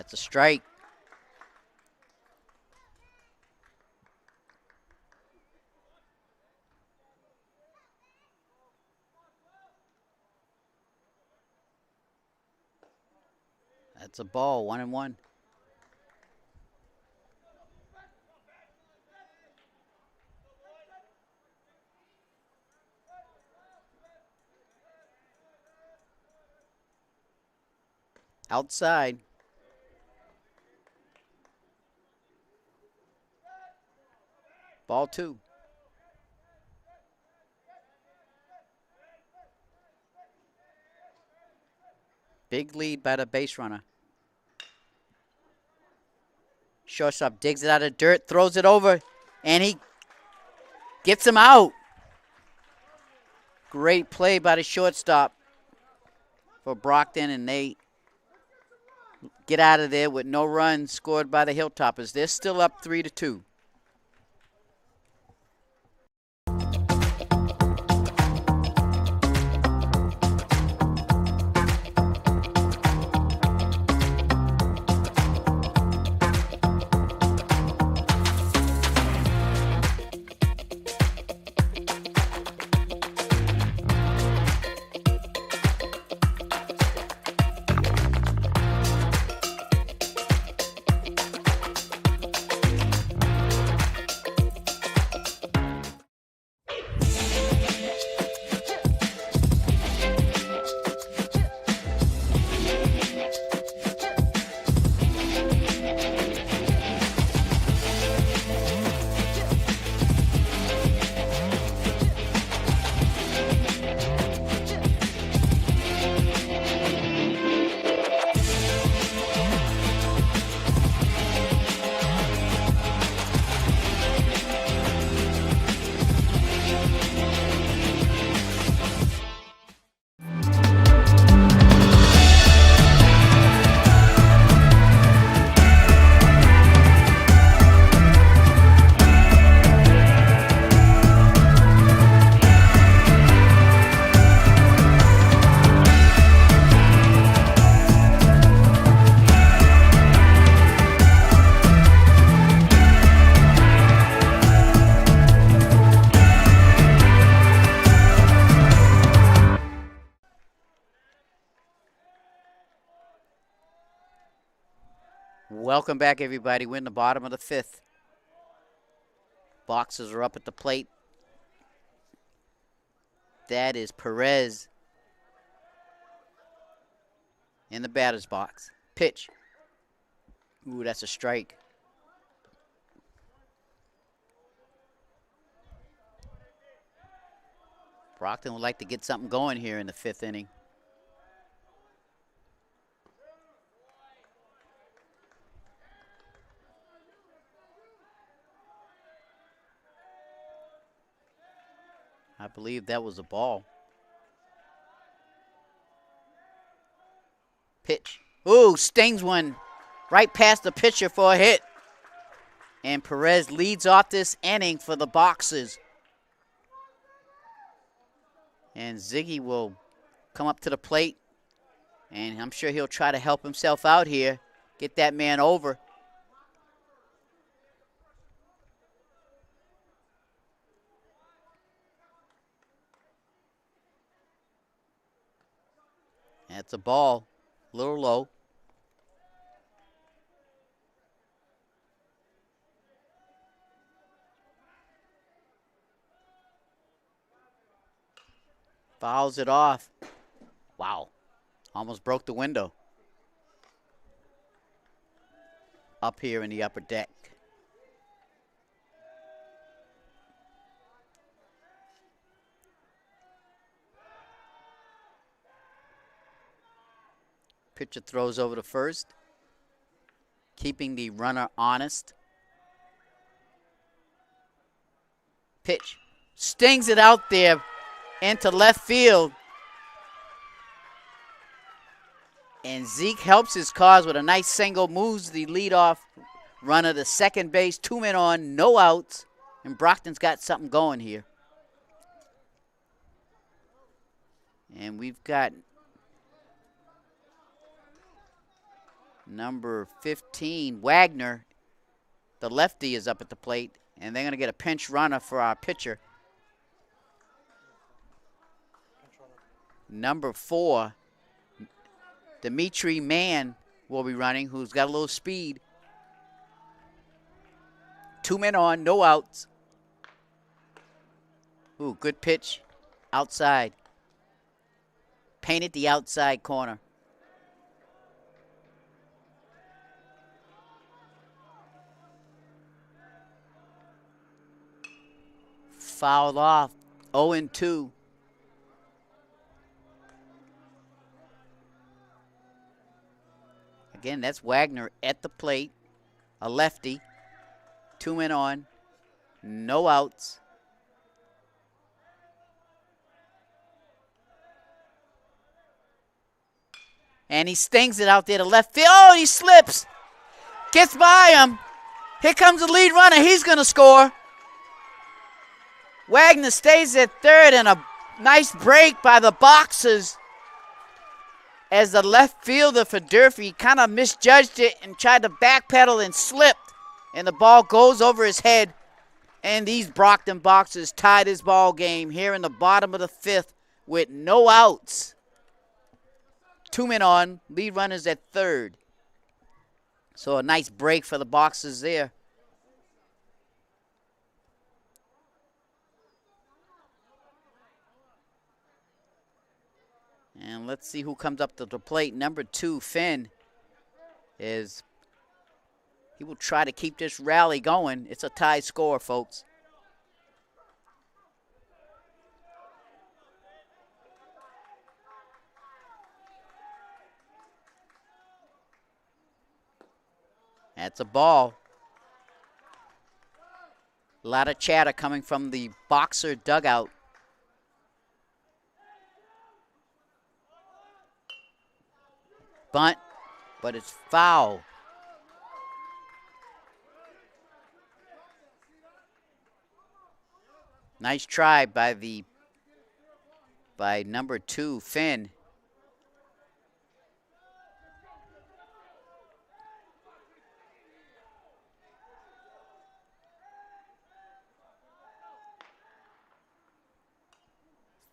That's a strike. That's a ball, 1-1. Outside. Ball 2. Big lead by the base runner. Shortstop digs it out of dirt, throws it over, and he gets him out. Great play by the shortstop for Brockton, and they get out of there with no runs scored by the Hilltoppers. They're still up 3-2. Welcome back, everybody. We're in the bottom of the 5th. Boxers are up at the plate. That is Perez in the batter's box. Pitch. Ooh, that's a strike. Brockton would like to get something going here in the 5th inning. I believe that was a ball. Pitch. Ooh, stings one right past the pitcher for a hit. And Perez leads off this inning for the Boxers. And Ziggy will come up to the plate. And I'm sure he'll try to help himself out here. Get that man over. That's a ball, a little low. Fouls it off. Wow, almost broke the window. Up here in the upper deck. Pitcher throws over to first, keeping the runner honest. Pitch. Stings it out there into left field. And Zeke helps his cause with a nice single, moves the leadoff runner to second base. 2 men on, no outs. And Brockton's got something going here. And we've got Number 15, Wagner, the lefty, is up at the plate, and they're going to get a pinch runner for our pitcher. Number 4, Dimitri Mann will be running, who's got a little speed. 2 men on, no outs. Ooh, good pitch. Outside. Painted the outside corner. Fouled off. 0-2. Again, that's Wagner at the plate. A lefty. 2 men on. No outs. And he stings it out there to left field. Oh, he slips. Gets by him. Here comes the lead runner. He's going to score. Wagner stays at third, and a nice break by the Boxers as the left fielder for Durfee kind of misjudged it and tried to backpedal and slipped. And the ball goes over his head. And these Brockton Boxers tied his ball game here in the bottom of the 5th with no outs. 2 men on, lead runners at third. So a nice break for the Boxers there. And let's see who comes up to the plate. Number 2, Finn, he will try to keep this rally going. It's a tie score, folks. That's a ball. A lot of chatter coming from the Boxer dugout. Bunt, but it's foul. Nice try by number 2, Finn.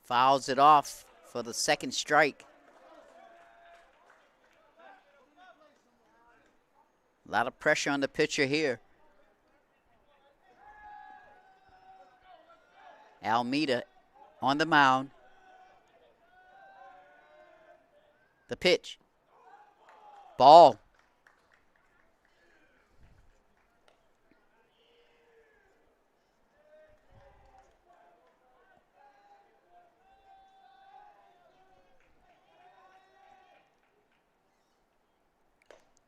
Fouls it off for the second strike. A lot of pressure on the pitcher here. Almeida on the mound. The pitch. Ball.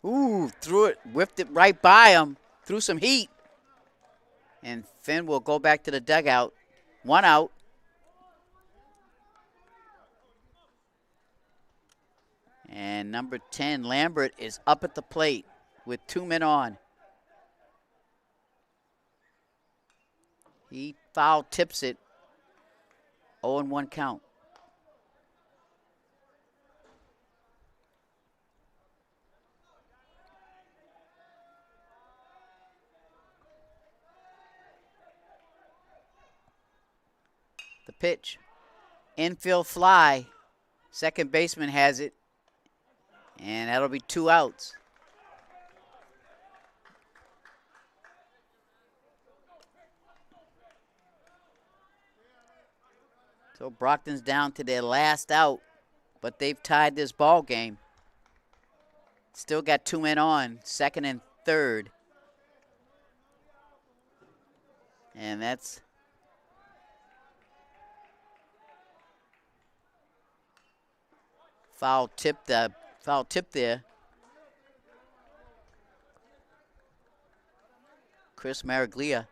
Ooh, threw it, whipped it right by him, threw some heat. And Finn will go back to the dugout. 1 out. And number 10, Lambert, is up at the plate with 2 men on. He foul tips it. 0-1 count. The pitch. Infield fly. Second baseman has it. And that'll be 2 outs. So Brockton's down to their last out, but they've tied this ball game. Still got 2 men on, second and third. And that's foul tip there. Chris Maraglia.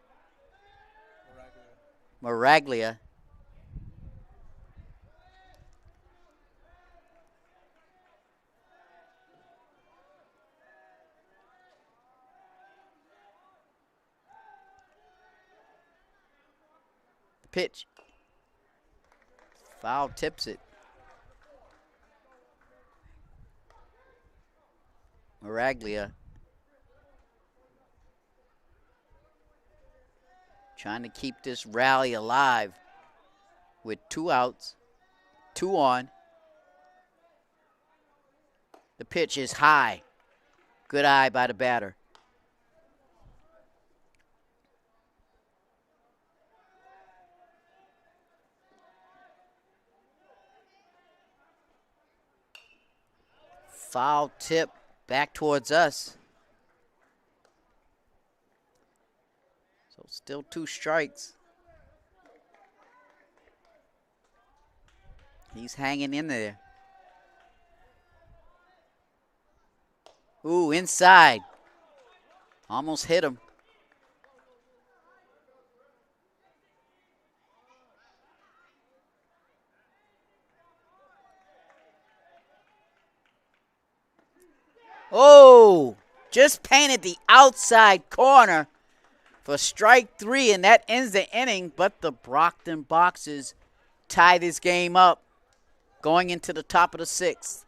The pitch. Foul tips it. Maraglia. Trying to keep this rally alive with 2 outs, 2 on. The pitch is high. Good eye by the batter. Foul tip back towards us. So still 2 strikes. He's hanging in there. Ooh, inside. Almost hit him. Oh, just painted the outside corner for strike 3, and that ends the inning. But the Brockton Boxers tie this game up going into the top of the 6th.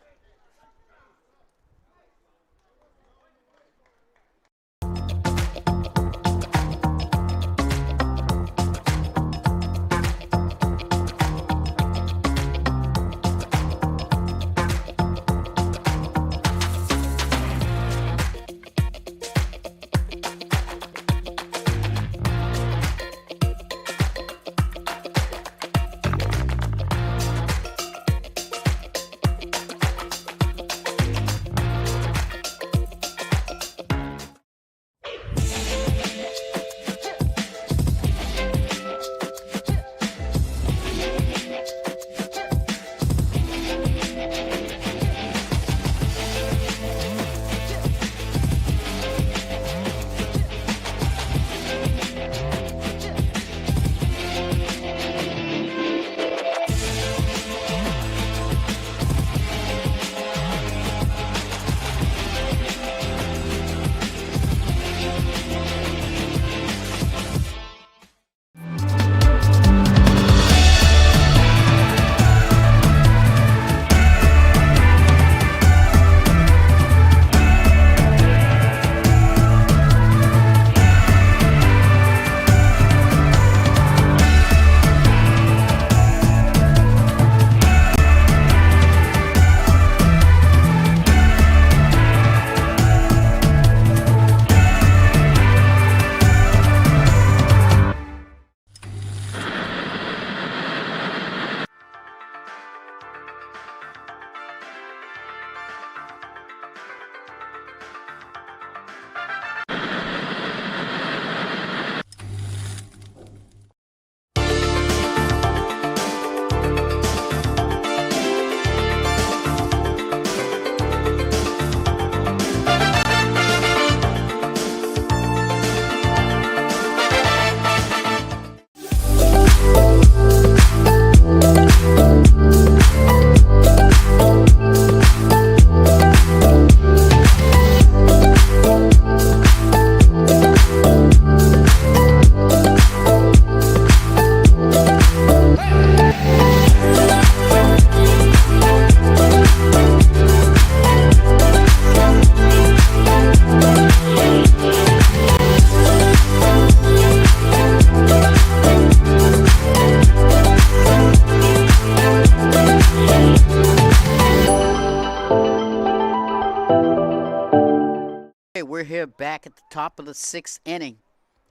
We're here back at the top of the 6th inning.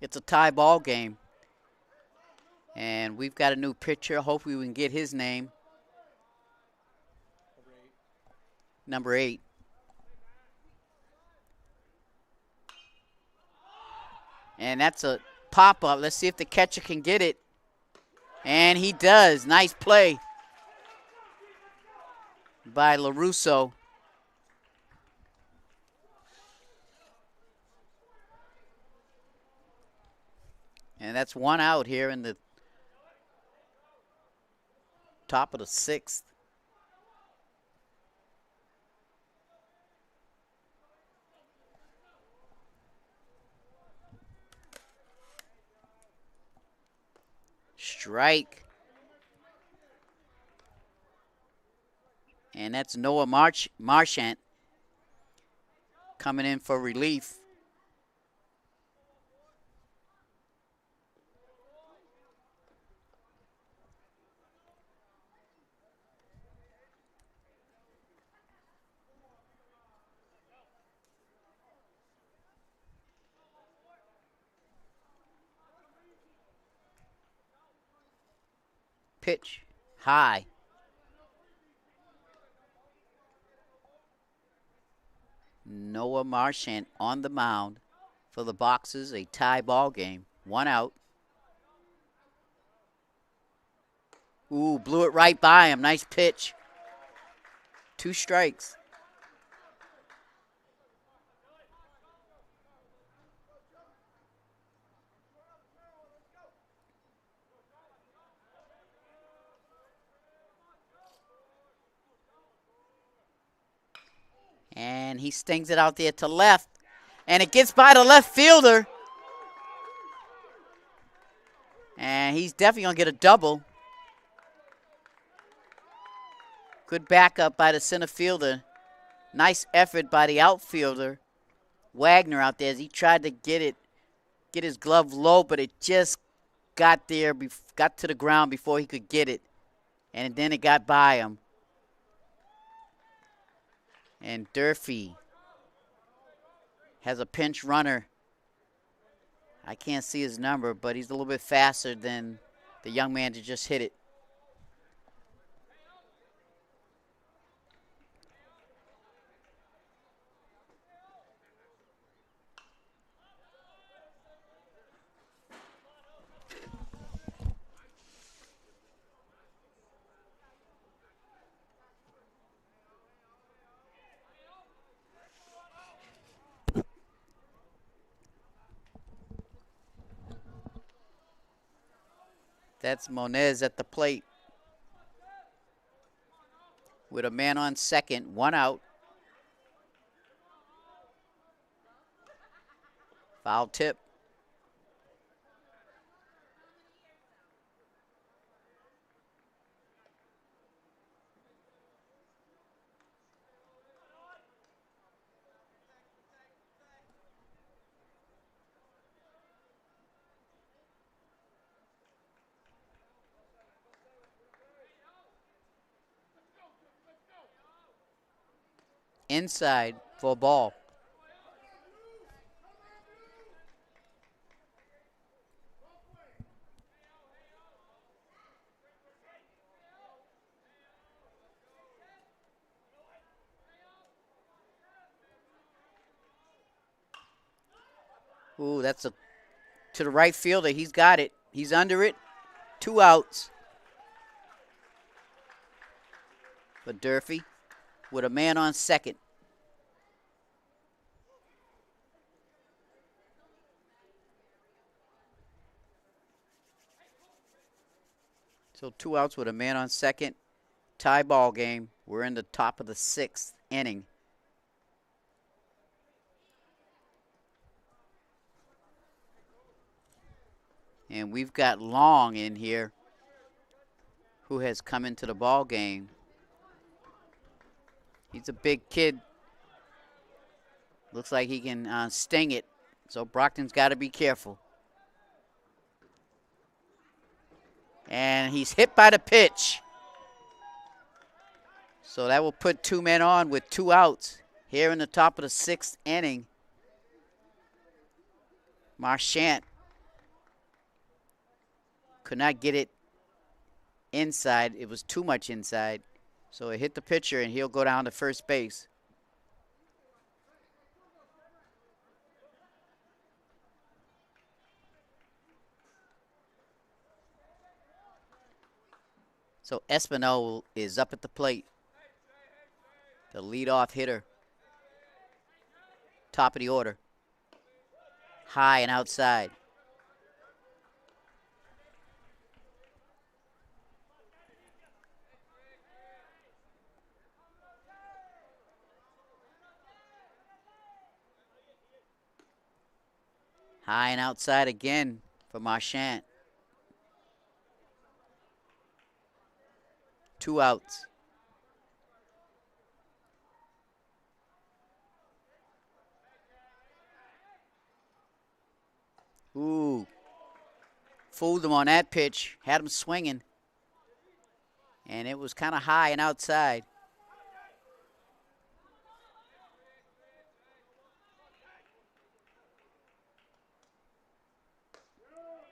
It's a tie ball game. And we've got a new pitcher. Hopefully we can get his name. Number 8. And that's a pop-up. Let's see if the catcher can get it. And he does. Nice play by LaRusso. And that's 1 out here in the top of the 6th. Strike. And that's Noah Marchant. coming in for relief. Pitch high. Noah Marchant on the mound for the Boxers, a tie ball game. 1 out. Ooh, blew it right by him. Nice pitch. 2 strikes. And he stings it out there to left. And it gets by the left fielder. And he's definitely going to get a double. Good backup by the center fielder. Nice effort by the outfielder, Wagner, out there as he tried to get his glove low, but it just got there, got to the ground before he could get it. And then it got by him. And Durfee has a pinch runner. I can't see his number, but he's a little bit faster than the young man that just hit it. That's Monez at the plate with a man on second, 1 out. Foul tip. Inside for a ball. Ooh, that's to the right fielder. He's got it. He's under it. 2 outs for Durfee with a man on second. So 2 outs with a man on second. Tie ball game. We're in the top of the 6th inning. And we've got Long in here, who has come into the ball game. He's a big kid. Looks like he can sting it. So Brockton's got to be careful. And he's hit by the pitch. So that will put 2 men on with 2 outs here in the top of the 6th inning. Marchant could not get it inside. It was too much inside. So it hit the pitcher, and he'll go down to first base. So Espinal is up at the plate. The leadoff hitter. Top of the order. High and outside. High and outside again for Marchant. 2 outs. Ooh. Fooled him on that pitch. Had him swinging. And it was kind of high and outside.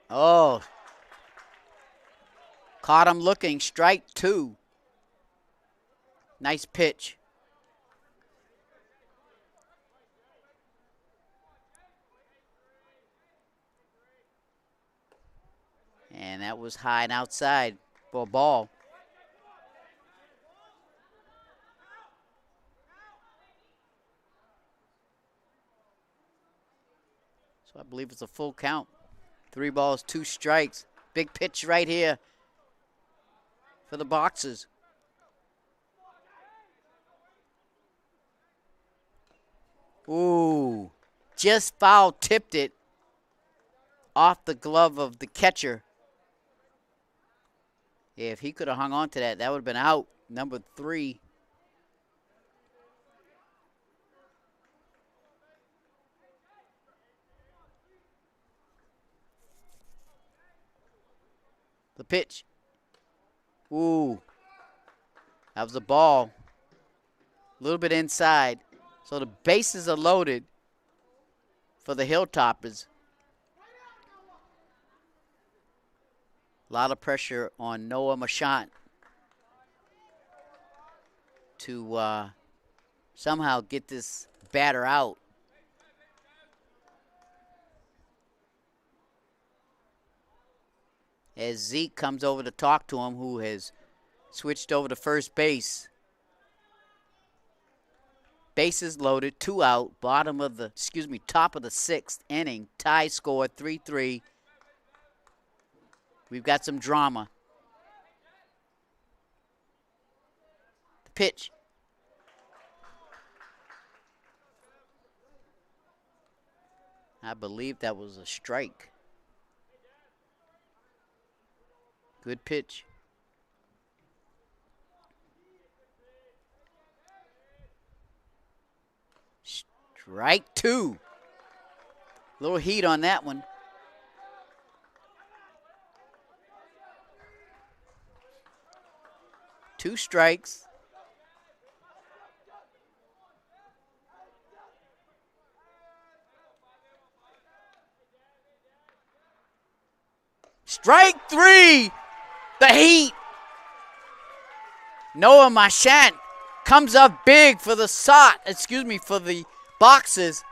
Oh. Caught him looking. Strike 2. Nice pitch. And that was high and outside for a ball. So I believe it's a full count. 3 balls, 2 strikes. Big pitch right here for the Boxers. Ooh, just foul tipped it off the glove of the catcher. If he could have hung on to that, that would have been out. Number 3. The pitch. Ooh, that was a ball. A little bit inside. So the bases are loaded for the Hilltoppers. A lot of pressure on Noah Marchant to somehow get this batter out. As Zeke comes over to talk to him, who has switched over to first base. Bases loaded, 2 out, top of the 6th inning. Tie score 3-3. We've got some drama. The pitch. I believe that was a strike. Good pitch. Strike 2. Little heat on that one. Two strikes. Strike 3. The heat. Noah Marchant comes up big for the for the Boxers,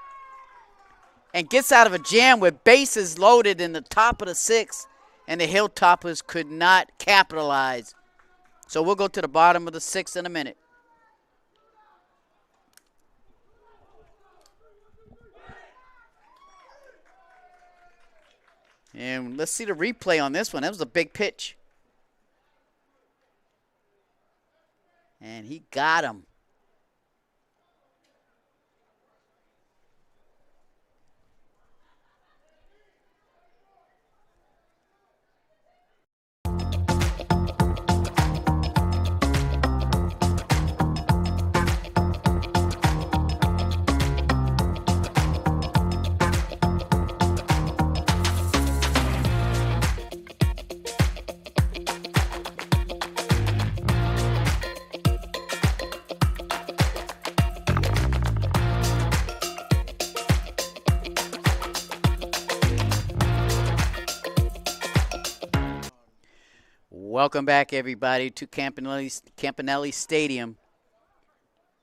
and gets out of a jam with bases loaded in the top of the 6th, and the Hilltoppers could not capitalize. So we'll go to the bottom of the 6th in a minute. And let's see the replay on this one. That was a big pitch. And he got him. Welcome back, everybody, to Campanelli Stadium.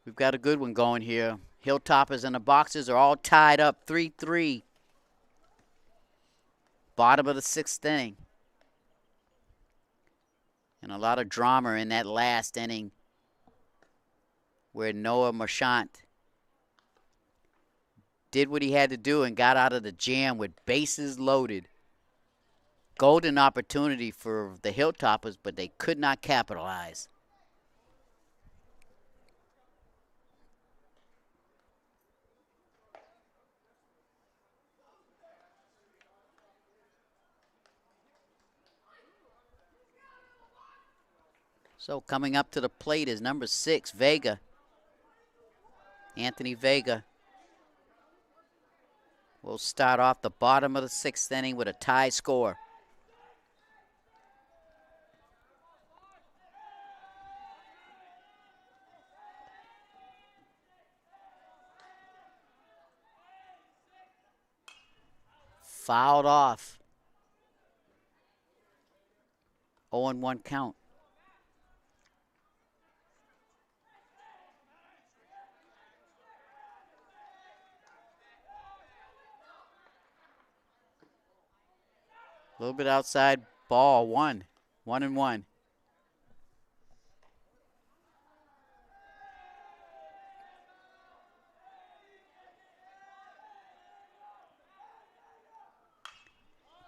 We've got a good one going here. Hilltoppers and the Boxers are all tied up 3-3. Bottom of the 6th inning. And a lot of drama in that last inning where Noah Marchant did what he had to do and got out of the jam with bases loaded. Golden opportunity for the Hilltoppers, but they could not capitalize. So coming up to the plate is number 6, Vega. Anthony Vega. We'll start off the bottom of the 6th inning with a tie score. Fouled off. 0-1 count. A little bit outside, ball, 1-1.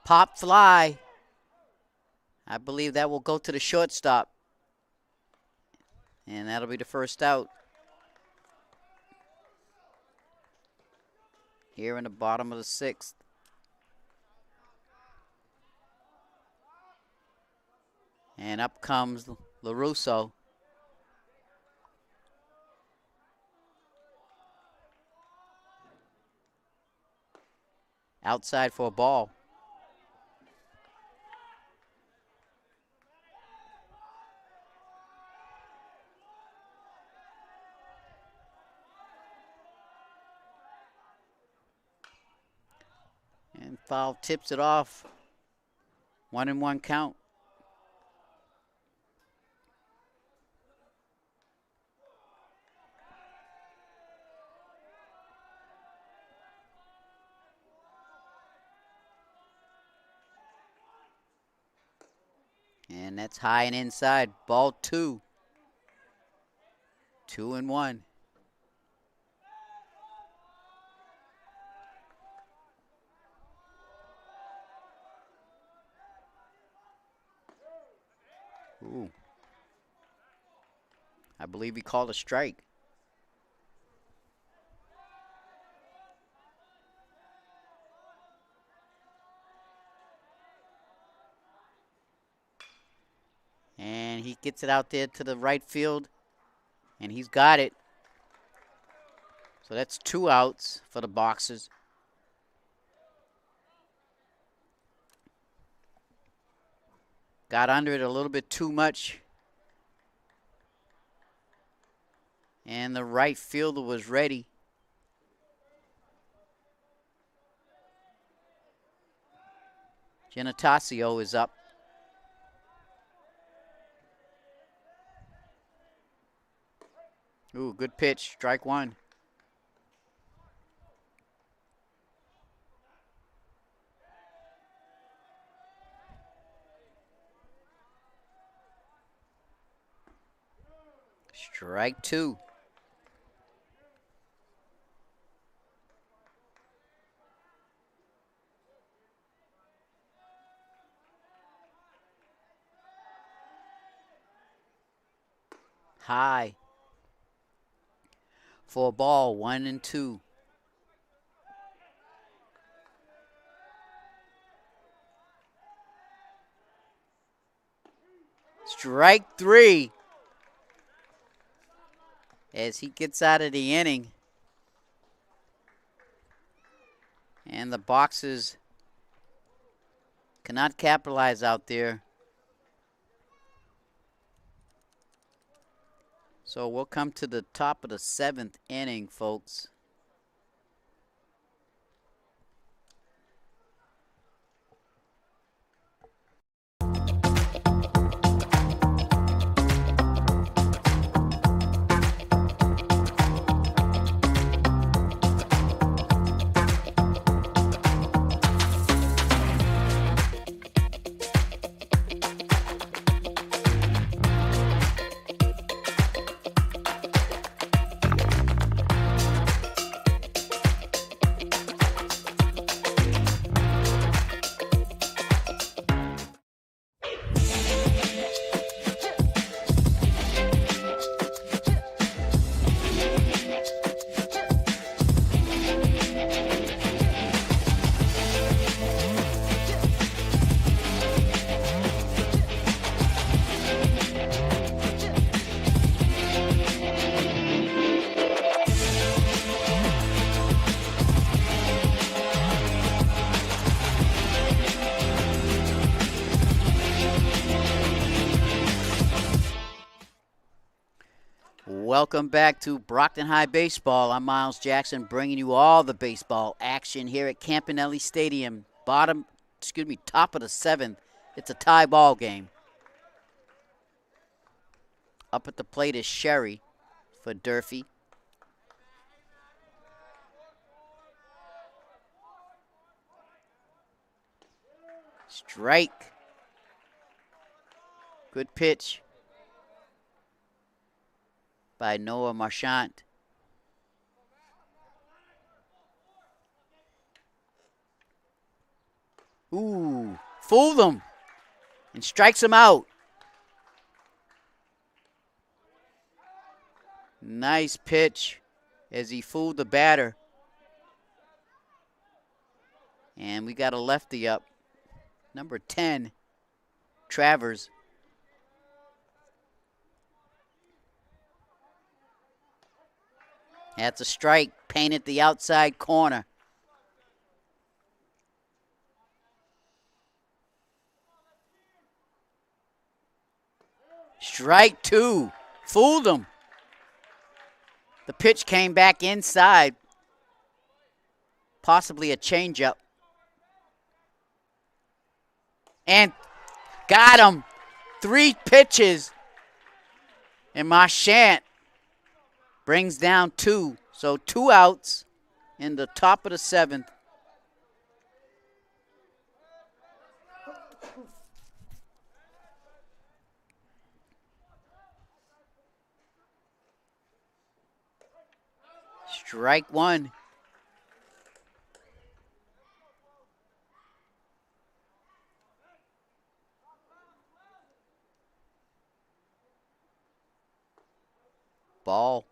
Pop fly. I believe that will go to the shortstop. And that'll be the first out. Here in the bottom of the 6th. And up comes LaRusso. Outside for a ball. And foul tips it off. 1-1 count. And that's high and inside. Ball 2. 2-1. Ooh. I believe he called a strike. And he gets it out there to the right field. And he's got it. So that's 2 outs for the Boxers. Got under it a little bit too much. And the right fielder was ready. Genatasio is up. Ooh, good pitch. Strike 1. Strike 2. High. For a ball, 1-2. Strike 3. As he gets out of the inning. And the Boxers cannot capitalize out there. So we'll come to the top of the 7th inning, folks. Welcome back to Brockton High Baseball. I'm Miles Jackson, bringing you all the baseball action here at Campanelli Stadium. Top of the 7th. It's a tie ball game. Up at the plate is Sherry for Durfee. Strike. Good pitch by Noah Marchant. Ooh, fooled him and strikes him out. Nice pitch as he fooled the batter. And we got a lefty up. Number 10, Travers. That's a strike, painted the outside corner. Strike 2, fooled him. The pitch came back inside, possibly a changeup. And got him. 3 pitches. And Marchant brings down 2. So 2 outs in the top of the 7th. Strike 1. Ball.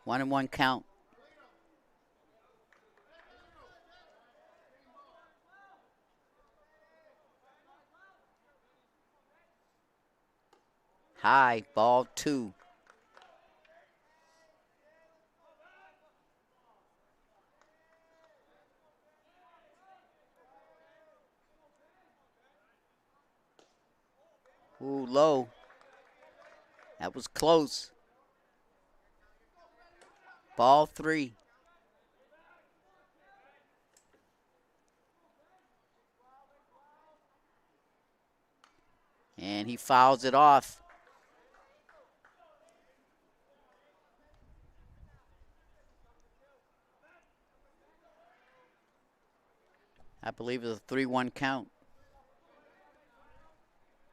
1-1 count. High, ball 2. Ooh, low. That was close. Ball 3. And he fouls it off. I believe it's a 3-1 count.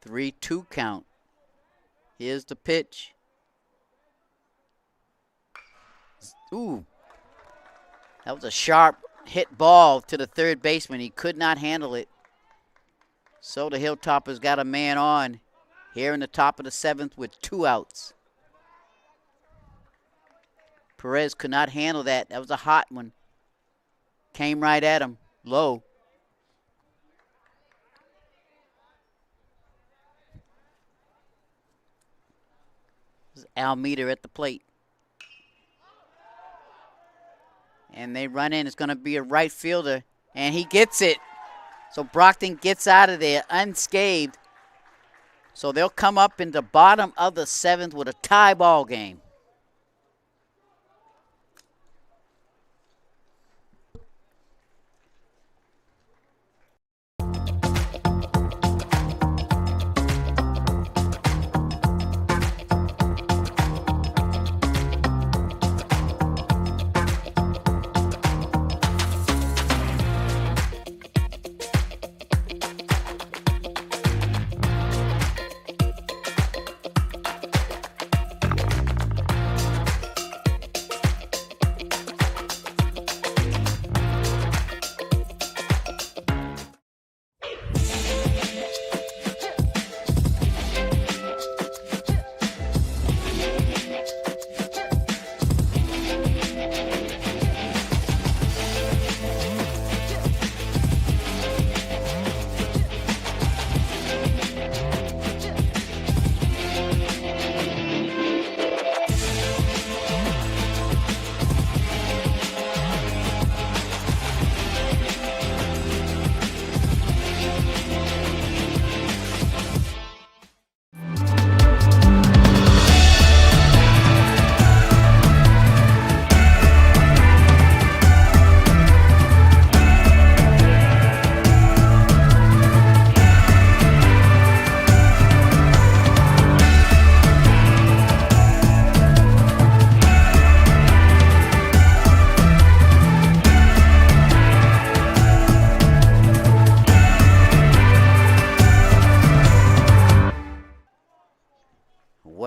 3-2 count. Here's the pitch. Ooh. That was a sharp hit ball to the third baseman. He could not handle it. So the Hilltoppers got a man on here in the top of the 7th with 2 outs. Perez could not handle that. That was a hot one. Came right at him. Low. This is Almeida at the plate. And they run in. It's going to be a right fielder. And he gets it. So Brockton gets out of there unscathed. So they'll come up in the bottom of the 7th with a tie ball game.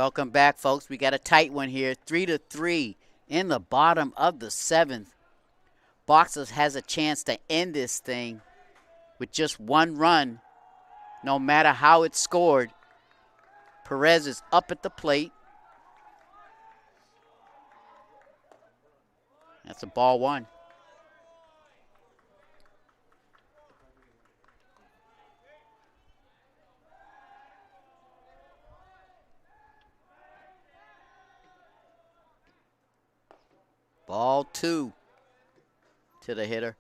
Welcome back, folks. We got a tight one here, 3-3 in the bottom of the 7th. Boxers has a chance to end this thing with just one run, no matter how it's scored. Perez is up at the plate. That's a ball one. Ball two to the hitter.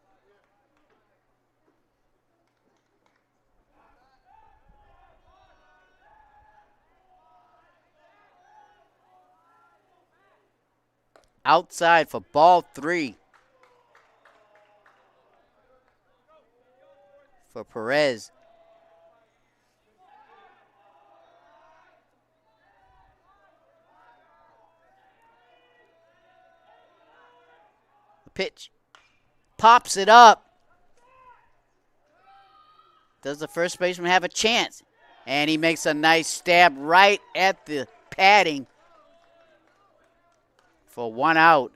Outside for ball three for Perez. The pitch. Pops it up. Does the first baseman have a chance? And he makes a nice stab right at the padding for one out.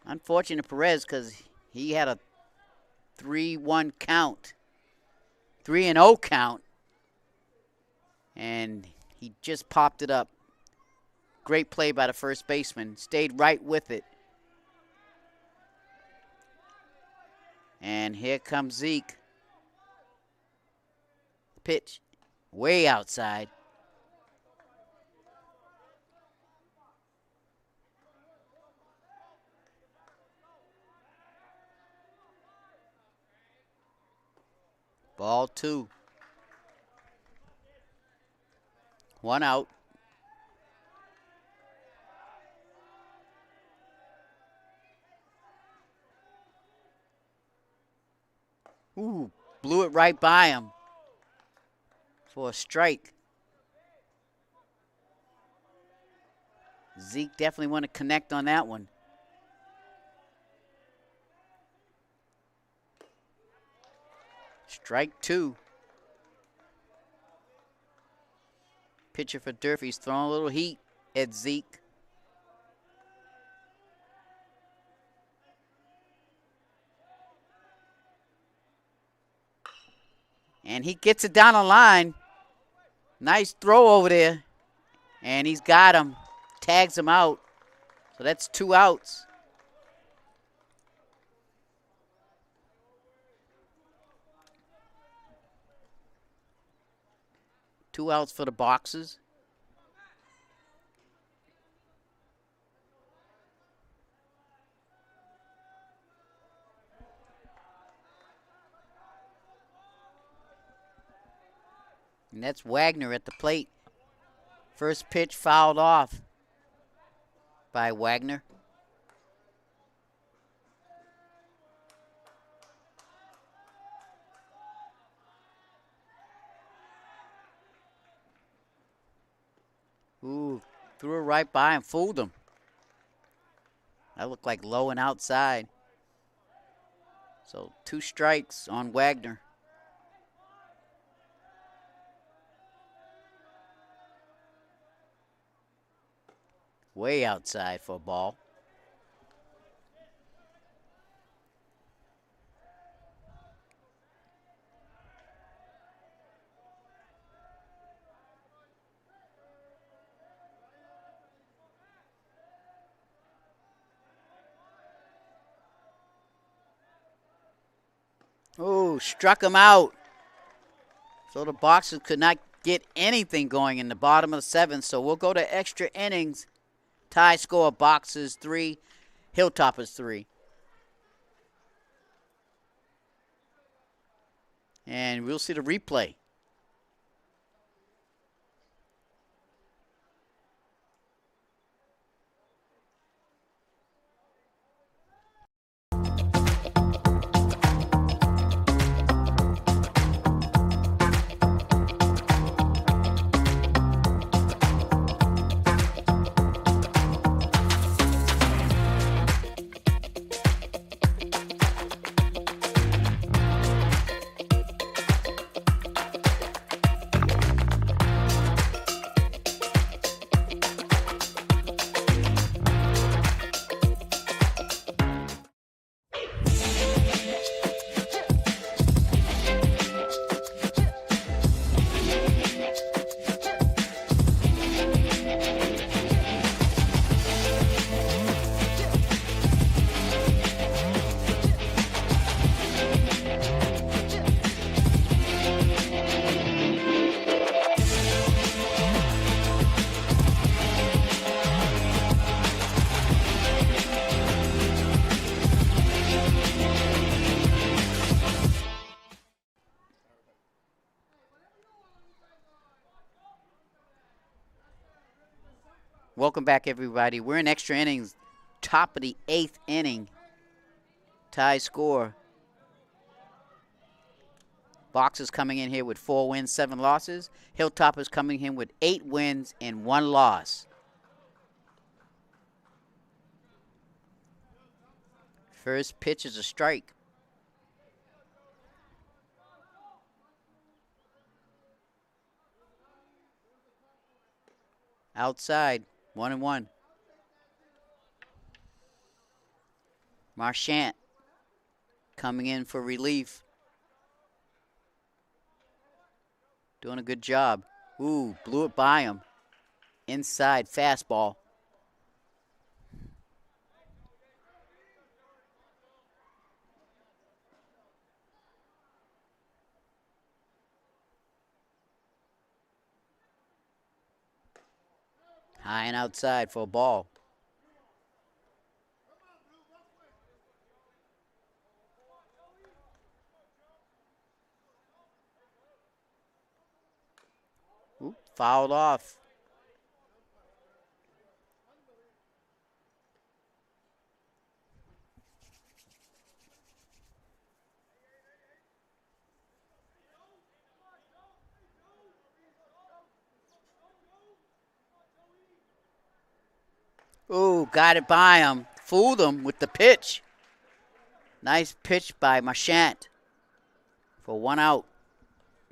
Unfortunate Perez because he had a 3-1 count. 3-0 count. And he just popped it up. Great play by the first baseman. Stayed right with it. And here comes Zeke. Pitch. Way outside. Ball two. One out. Ooh, blew it right by him for a strike. Zeke definitely want to connect on that one. Strike two. Pitcher for Durfee's throwing a little heat at Zeke. And he gets it down the line. Nice throw over there. And he's got him. Tags him out. So that's 2 outs. Two outs for the Boxers. And that's Wagner at the plate. First pitch fouled off by Wagner. Ooh, threw it right by him, fooled him. That looked like low and outside. So 2 strikes on Wagner. Way outside for a ball. Oh, struck him out. So the Boxers could not get anything going in the bottom of the 7th. So we'll go to extra innings. Tie score, Boxers 3, Hilltoppers 3. And we'll see the replay. Welcome back, everybody. We're in extra innings, top of the 8th inning. Tie score. Boxers coming in here with 4 wins, 7 losses. Hilltoppers coming in with 8 wins and 1 loss. First pitch is a strike. Outside, 1-1. Marchant coming in for relief. Doing a good job. Ooh, blew it by him. Inside fastball. High and outside for a ball. Ooh, fouled off. Ooh, got it by him. Fooled him with the pitch. Nice pitch by Marchant for 1 out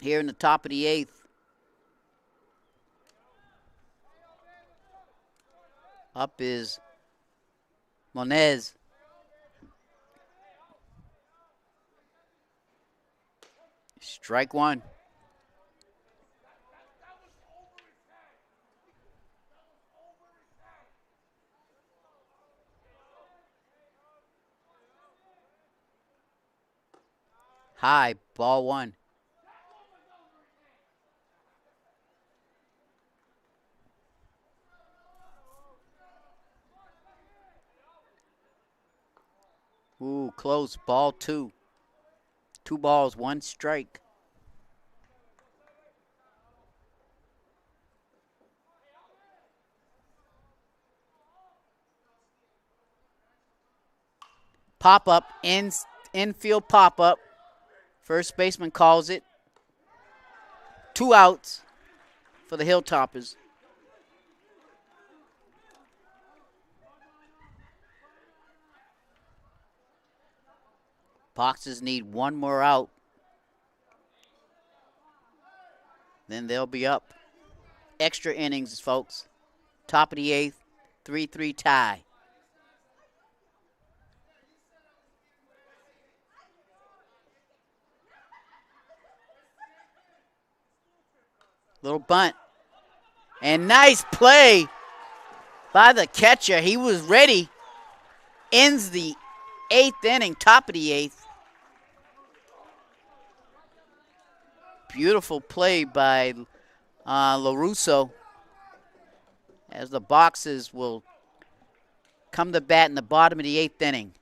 here in the top of the 8th. Up is Monez. Strike 1. High, ball 1. Ooh, close, ball 2. 2 balls, 1 strike. Pop up, infield pop up. First baseman calls it. 2 outs for the Hilltoppers. Boxers need 1 more out. Then they'll be up. Extra innings, folks. Top of the 8th, 3-3 tie. Little bunt. And nice play by the catcher. He was ready. Ends the 8th inning, top of the 8th. Beautiful play by LaRusso as the Boxers will come to bat in the bottom of the 8th inning.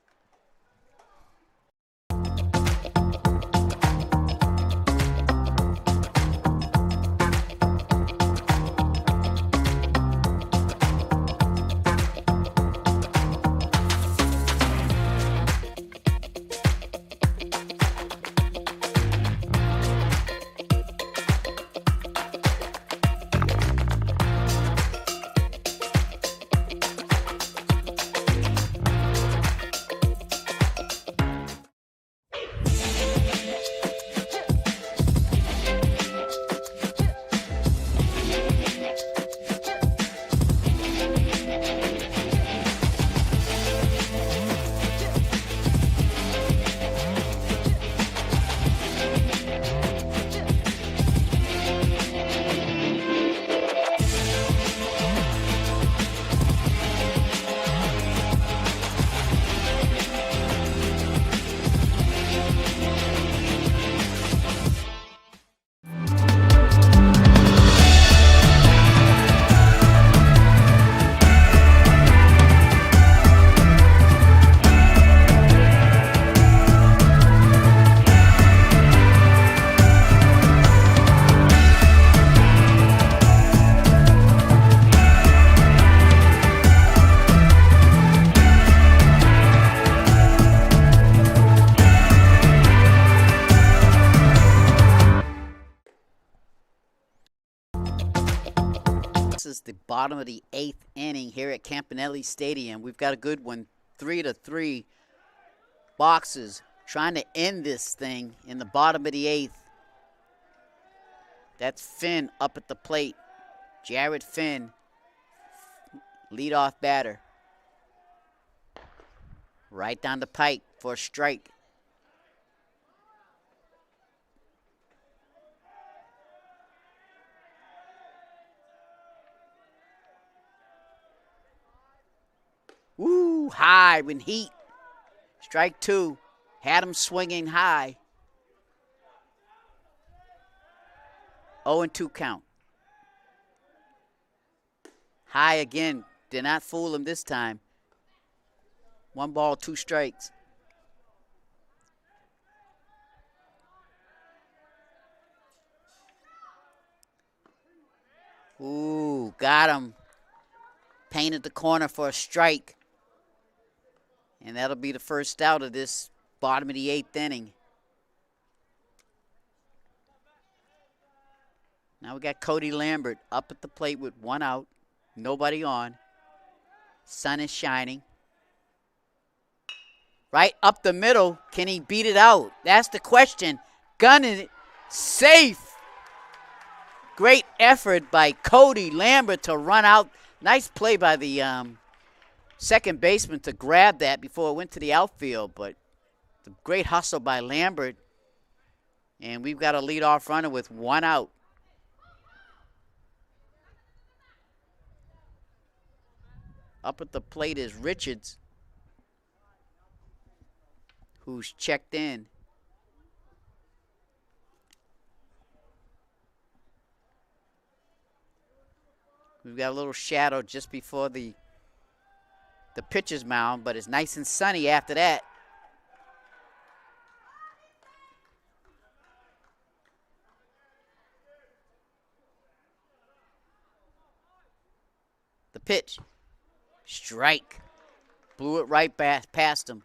is the bottom of the 8th inning here at Campanelli Stadium. We've got a good one, 3-3. Boxers trying to end this thing in the bottom of the 8th. That's Finn up at the plate. Jared Finn, leadoff batter. Right down the pike for a strike. Woo, high with heat. Strike 2. Had him swinging high. 0-2 count. High again. Did not fool him this time. 1 ball, 2 strikes. Ooh, got him. Painted the corner for a strike. And that'll be the first out of this bottom of the 8th inning. Now we got Cody Lambert up at the plate with 1 out. Nobody on. Sun is shining. Right up the middle. Can he beat it out? That's the question. Gunning it. Safe. Great effort by Cody Lambert to run out. Nice play by the second baseman to grab that before it went to the outfield. But the great hustle by Lambert. And we've got a leadoff runner with 1 out. Up at the plate is Richards, who's checked in. We've got a little shadow just before the pitcher's mound, but it's nice and sunny after that. The pitch. Strike. Blew it right past him.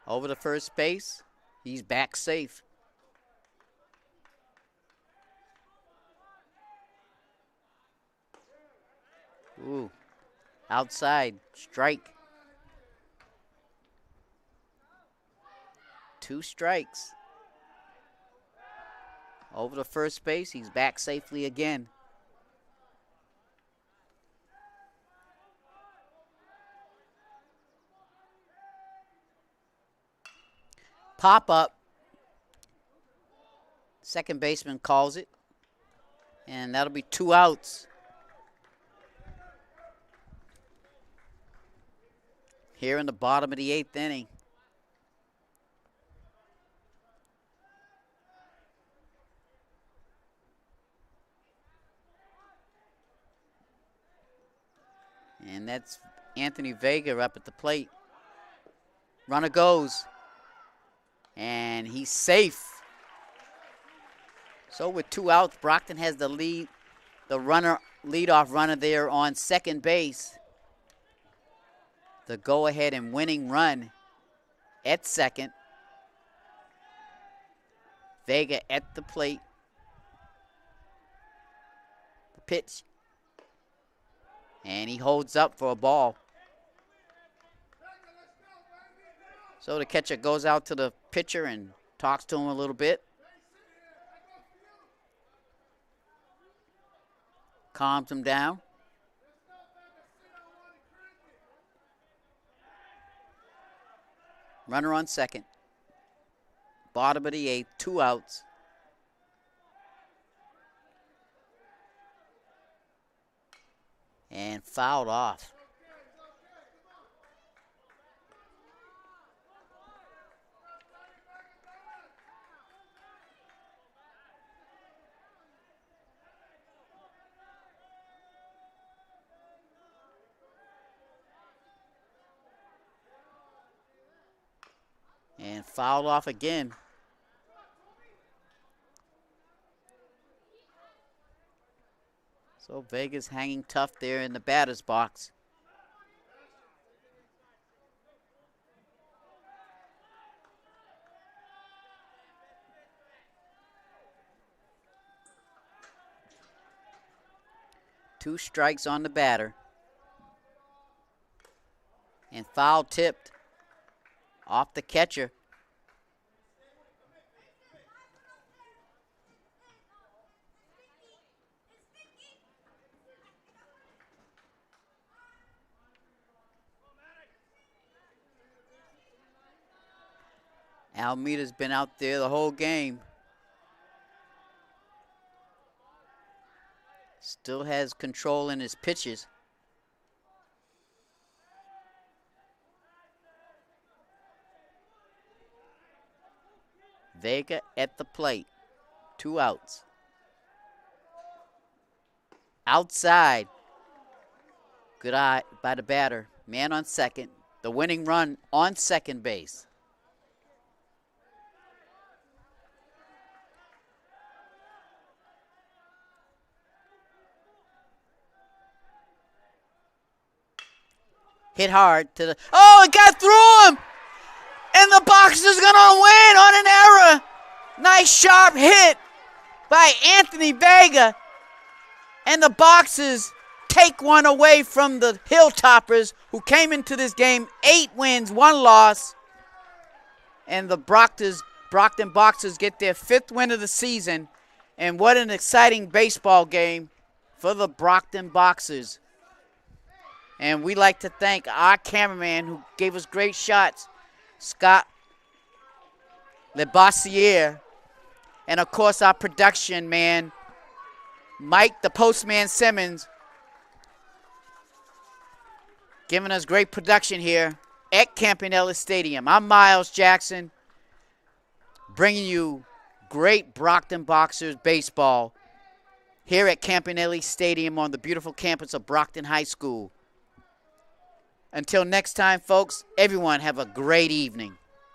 Over to first base. He's back safe. Ooh. Outside. Strike. 2 strikes. Over to first base. He's back safely again. Pop up. Second baseman calls it. And that'll be 2 outs. Here in the bottom of the 8th inning. And that's Anthony Vega up at the plate. Runner goes. And he's safe. So with 2 outs, Brockton has the leadoff runner there on second base. The go-ahead and winning run at second. Vega at the plate. The pitch. And he holds up for a ball. So the catcher goes out to the pitcher and talks to him a little bit. Calms him down. Runner on second. Bottom of the 8th, 2 outs. And fouled off. And fouled off again. So Vega's hanging tough there in the batter's box. 2 strikes on the batter. And foul tipped off the catcher. Almeida's been out there the whole game. Still has control in his pitches. Vega at the plate. 2 outs. Outside. Good eye by the batter. Man on second. The winning run on second base. Hit hard to the, oh, it got through him! And the Boxers gonna win on an error. Nice sharp hit by Anthony Vega. And the Boxers take one away from the Hilltoppers, who came into this game 8 wins, 1 loss. And the Brockton Boxers get their 5th win of the season. And what an exciting baseball game for the Brockton Boxers. And we'd like to thank our cameraman who gave us great shots, Scott LeBossiere. And, of course, our production man, Mike the Postman Simmons, giving us great production here at Campanelli Stadium. I'm Miles Jackson, bringing you great Brockton Boxers baseball here at Campanelli Stadium on the beautiful campus of Brockton High School. Until next time, folks, everyone have a great evening.